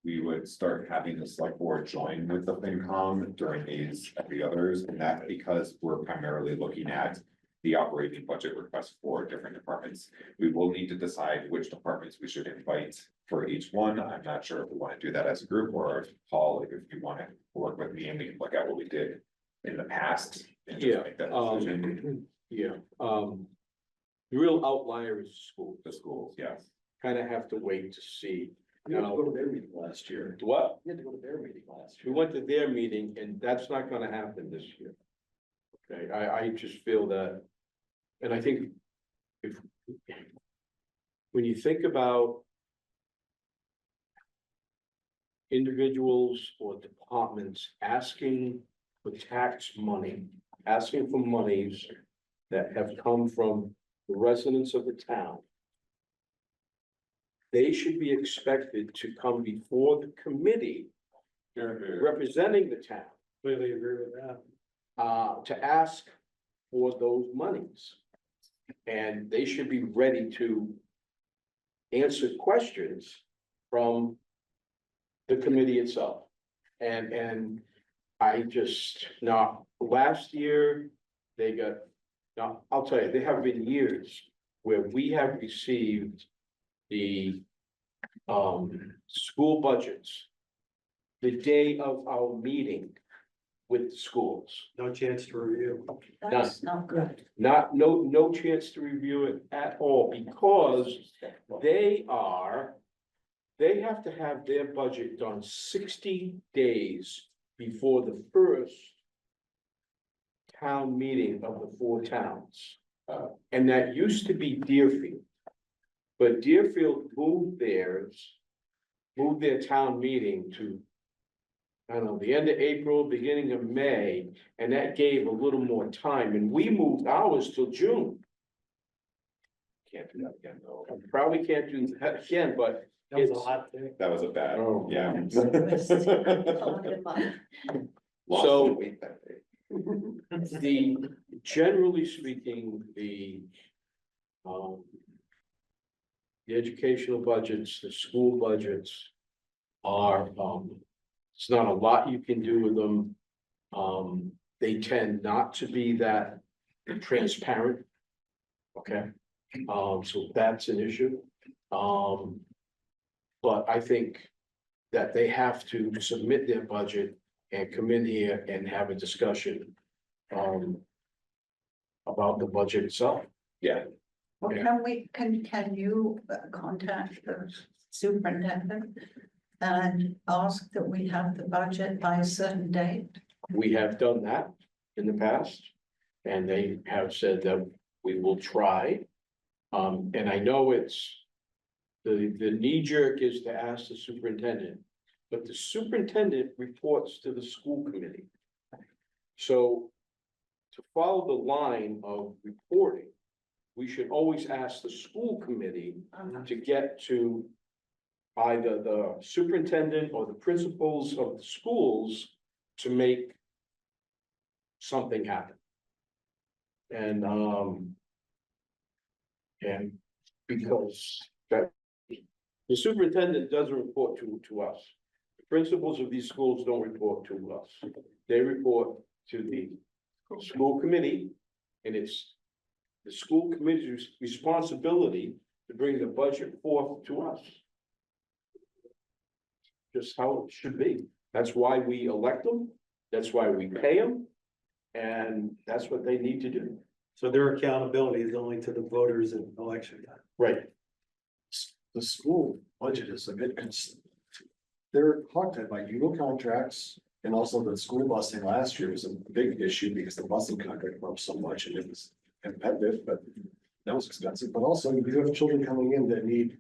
we would start having the select board join with the FinCom during these every others, and that because we're primarily looking at the operating budget request for different departments. We will need to decide which departments we should invite for each one. I'm not sure if we want to do that as a group, or if Paul, if you want to work with me and we can look at what we did in the past. And just make that decision. The real outlier is school. The schools, yes. Kind of have to wait to see. You had to go to their meeting last year. What? You had to go to their meeting last We year. went to their meeting and that's not gonna happen this year. Okay, I just feel that, and I think if, when you think about individuals or departments asking for tax money, asking for monies that have come from the residents of the town, they should be expected to come before the committee representing the town, Completely agree with that. to ask for those monies. And they should be ready to answer questions from the committee itself. And I just, now, last year, they got, now, I'll tell you, there have been years where we have received the school budgets the day of our meeting with the schools. No chance to review. That's not good. No chance to review it at all, because they have to have their budget done 60 days before the first town meeting of the 4 towns. And that used to be Deerfield. But Deerfield moved their town meeting to, I don't know, the end of April, beginning of May, and that gave a little more time, and we moved ours till June. Can't do that again, though. I probably can't do that again, but That was a it's, hot thing. That was a bad, Oh. yeah. So- Lost some weight that day. generally speaking, the educational budgets, the school budgets are, it's not a lot you can do with them. They tend not to be that transparent. Okay, so that's an issue. But I think that they have to submit their budget and come in here and have a discussion about the budget itself. Yeah, Well, can you contact the superintendent and ask that we have the budget by a certain date? We have done that in the past, and they have said that we will try. And I know it's, the knee jerk is to ask the superintendent, but the superintendent reports to the school committee. So to follow the line of reporting, we should always ask the school committee to get to either the superintendent or the principals of the schools to make something happen. And because that, the superintendent doesn't report to us. The principals of these schools don't report to us. They report to the school committee, and it's the school committee's responsibility to bring the budget forth to us. Just how it should be. That's why we elect them. That's why we pay them. And that's what they need to do. So their accountability is only to the voters in election time. Right. The school budget is a bit they're talked about union contracts, and also the school busing last year was a big issue because the busing contract went up so much and it was competitive, but that was expensive. But also you do have children coming in that need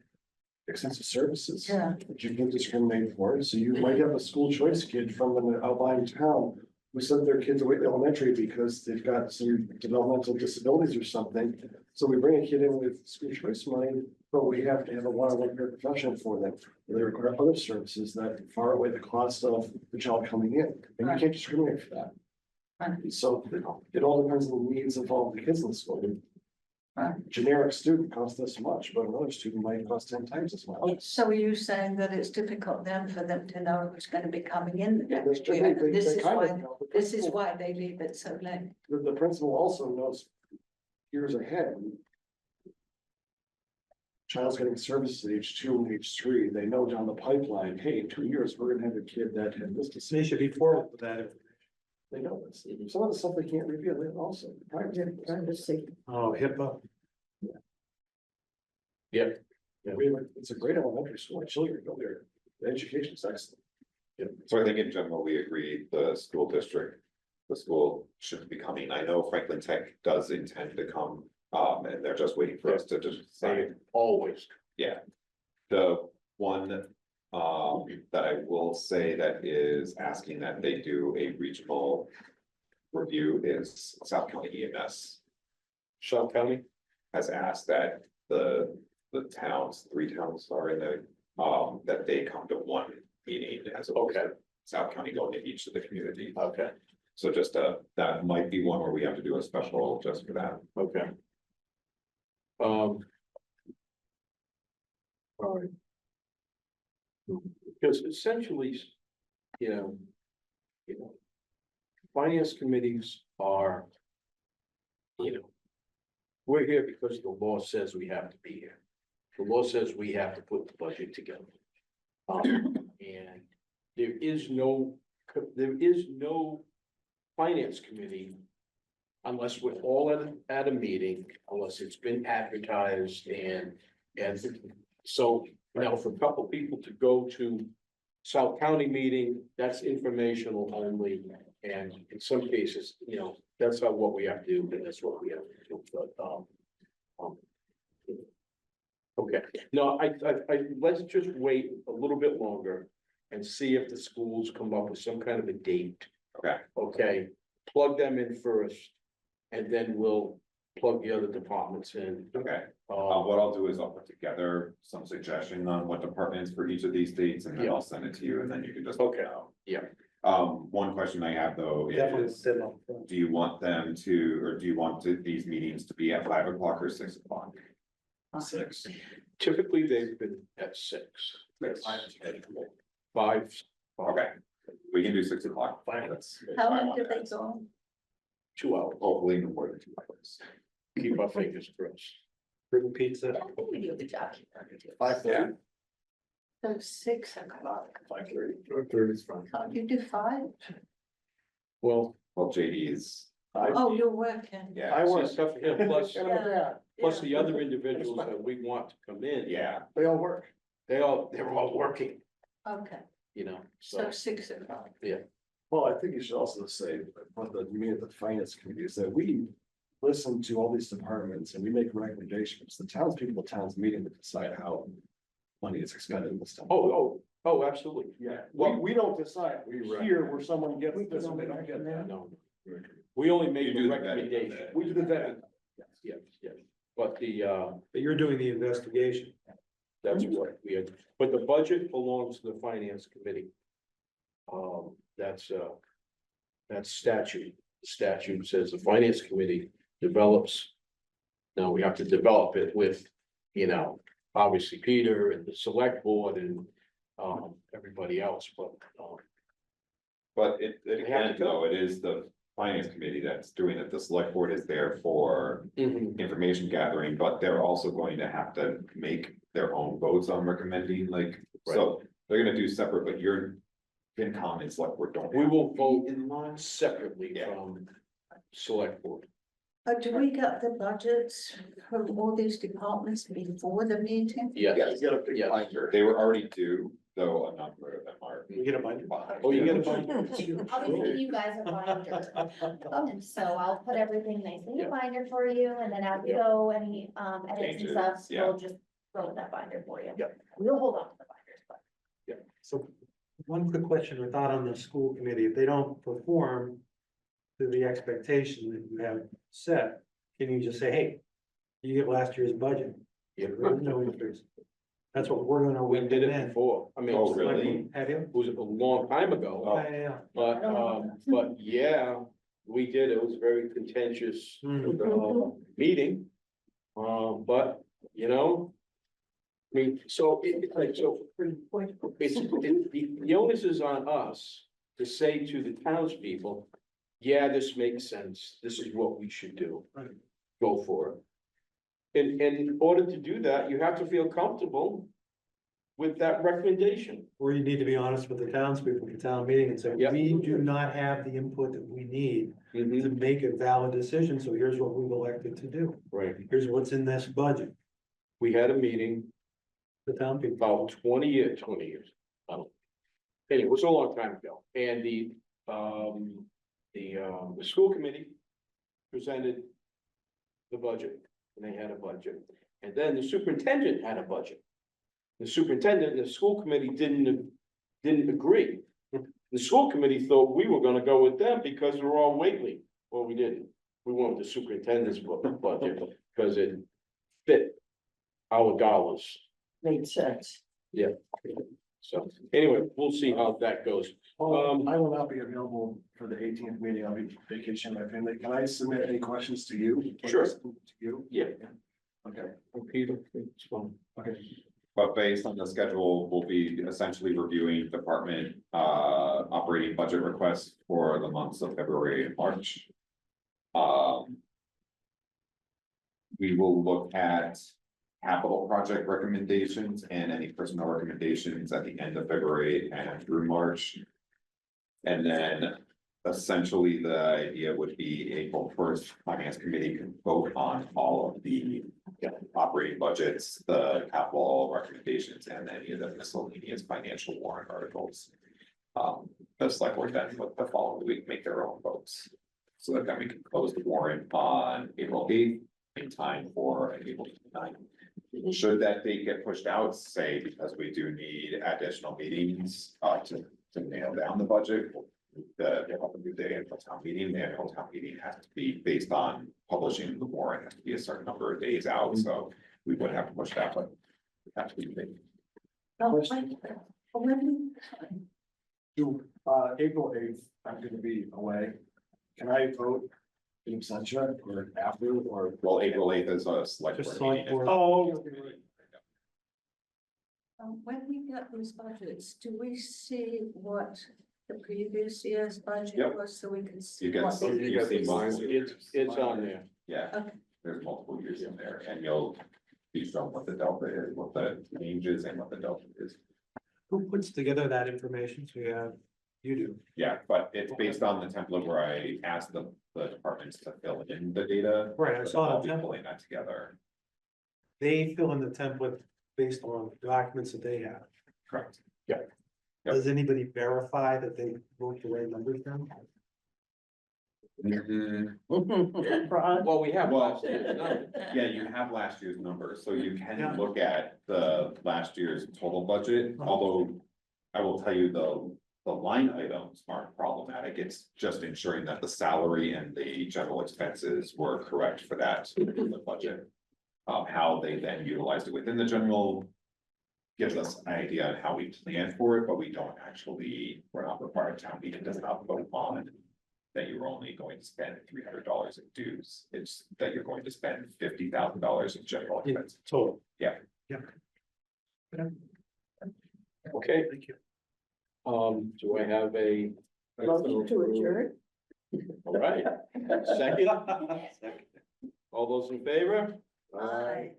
extensive services. Yeah. That you can discriminate for. So you might have a school choice kid from an outlying town who sent their kids away to elementary because they've got some developmental disabilities or something. So we bring a kid in with school choice money, but we have to have a one-on-one professional for them. They require other services that far outweigh the cost of the child coming in, and you can't discriminate for that. Right. So it all depends on the needs of all the kids in the school. Right. Generic student costs this much, but another student might cost 10 times as much. So are you saying that it's difficult then for them to know who's going to be coming in the That's next true. year? They This is kind of why, know. The this is principal- why they leave it so late. The principal also knows years ahead. Child's getting services at age 2 and age 3. They know down the pipeline, hey, in 2 years, we're gonna have a kid that had this They decision. should be forward with that. They know this. Some of the stuff they can't reveal, they also. Privacy. Oh, HIPAA. It's a great elementary school. My children go there. The education's excellent. so I think in general, we agree, the school district, the school should be coming. I know Franklin Tech does intend to come, and they're just waiting for us to just Say sign. it always. Yeah. The one, that I will say that is asking that they do a regional review is South County EMS Shaw County, has asked that the towns, 3 towns are in the, that they come to one meeting as opposed to South County going to each of the communities. okay, So just, that might be one where we have to do a special just for that. okay. All right. Because essentially, you know. Finance committees are. You know. We're here because the law says we have to be here. The law says we have to put the budget together. And there is no finance committee. Unless we're all at a meeting, unless it's been advertised and so now for a couple people to go to. South County meeting, that's informational only, and in some cases, that's not what we have to do, and that's what we have to do, but, okay, no, let's just wait a little bit longer and see if the schools come up with some kind of a date. Okay. Okay, plug them in first, and then we'll plug the other departments in. Okay, what I'll do is I'll put together some suggestion on what departments for each of these dates, and then Yeah. I'll send it to you, and then you can just. let me Okay. know. Yeah. One question I have though Definitely is, sit on front. do you want them to, or do you want these meetings to be at 5 o'clock or 6 o'clock? 6. Typically, they've been at 6. Six. Five. Okay, we can do 6 o'clock. Finance. How long do they go? 2 hours. Hopefully no more than 2 hours. Keep our fingers crossed. Bring pizza. I think we do a good job. 5:30. So 6 o'clock. 5:30. 5:30 is fine. Can't you do 5? Well, Well, JD is, Oh, you're working. yeah. I want stuff, plus, Yeah. plus the other individuals that we want to come in. Yeah, They all work. They're all working, Okay, so, so 6 o'clock. Well, I think you should also say, what the meeting of the finance committee is that we listen to all these departments and we make recommendations. The townspeople, the towns meeting to decide how money is expended in this town. oh, absolutely. Yeah, Well- we don't decide. We Right. hear where someone gets this and they don't get that. No, we only make You a do the vetting. recommendation. We do the vetting. Yes, but But you're doing the investigation. that's what we had, but the budget belongs to the finance committee. That's statute. Statute says the finance committee develops. Now we have to develop it with, obviously Peter and the select board and, everybody else, but, but it, have to again, go. though, it is the finance committee that's doing it. The select board is there for information gathering, but they're also going to have to make their own votes on recommending, like, so they're gonna do separate, but you're. FinCom and select board don't. we have will to be vote in line. separately Yeah. from select board. Do we get the budgets from all these departments before the meeting? Yes, You got a big Yes. binder. They were already due, though a number of them are. You get a binder. oh, you get a binder? I'll be giving you guys a binder. And so I'll put everything nicely in Yeah. a binder for you, and then as we go, any edits and Changes, stuff, yeah. we'll just throw in that binder for you. Yeah. We'll hold on to the binders, but. So one quick question or thought on the school committee, if they don't perform to the expectation that you have set, can you just say, hey, you get last year's budget? Yeah. There's no increase. That's what we're gonna. We did it recommend. before, I mean, Oh, it really? Have you? was a long time ago. Oh. Yeah. But yeah, we did, it was a very contentious, meeting. But, I mean, so it's like, so the onus is on us to say to the townspeople, yeah, this makes sense, this is what we should do. Right. Go for it. And in order to do that, you have to feel comfortable with that recommendation. Or you need to be honest with the townspeople at the town meeting and say, Yeah. we do not have the input that we need to make a valid decision, so here's what we've elected to do. Right, Here's what's in this budget, we had a meeting the town people. about 20 years. Anyway, it was a long time ago, and the school committee presented the budget, and they had a budget, and then the superintendent had a budget. The superintendent and the school committee didn't agree. The school committee thought we were gonna go with them because we're all Whately. Well, we didn't. We went with the superintendent's budget because it fit our dollars. Made sense. So anyway, we'll see how that goes. I will not be available for the 18th meeting. I'll be vacationing with my family. Can I submit any questions to you? Sure. To you? Yeah. Okay, Peter, it's fine. okay. But based on the schedule, we'll be essentially reviewing department operating budget requests for the months of February and March. We will look at capital project recommendations and any personnel recommendations at the end of February and through March. And then essentially the idea would be April 1st, finance committee can vote on all of the operating budgets, the capital recommendations, and any of the miscellaneous financial warrant articles. The select board then with the following week make their own votes. So that then we can close the warrant on April 8th in time for April 29th. Should that date get pushed out, say, because we do need additional meetings to nail down the budget. The annual town meeting, the annual town meeting has to be based on publishing the warrant, has to be a certain number of days out, so we would have to push that, but. We have to be big. April 8th, I'm gonna be away. Can I vote in absentia or after or? Well, April 8th is a select Just board select meeting. board. Oh. When we get these budgets, do we see what the previous year's budget Yep. was, so we can see? You get what some, the- you see multiple It's on there. Yeah, Okay. there's multiple years in there, and you'll be shown what the delta is, what the change is, and what the delta is. Who puts together that information? So you do. Yeah, but it's based on the template where I asked the departments to fill in the data. Right, I saw I'll the be template. pulling that together, They fill in the template based on documents that they have. correct? Yep. Does anybody verify that they wrote the right numbers down? Ron? Well, we have. Well, last year's numbers. Yeah, you have last year's numbers, so you Yeah. can look at the last year's total budget, although. I will tell you the line items aren't problematic, it's just ensuring that the salary and the general expenses were correct for that particular budget. How they then utilized it within the general. Gives us an idea on how we plan for it, but we don't actually, we're not required, town meeting does not vote on. That you're only going to spend $300 in dues, it's that you're going to spend $50,000 in general In expenses. total. Yeah. Okay, Thank you. do I have a? Motion to adjourn? All right, second, all those in favor? Aye.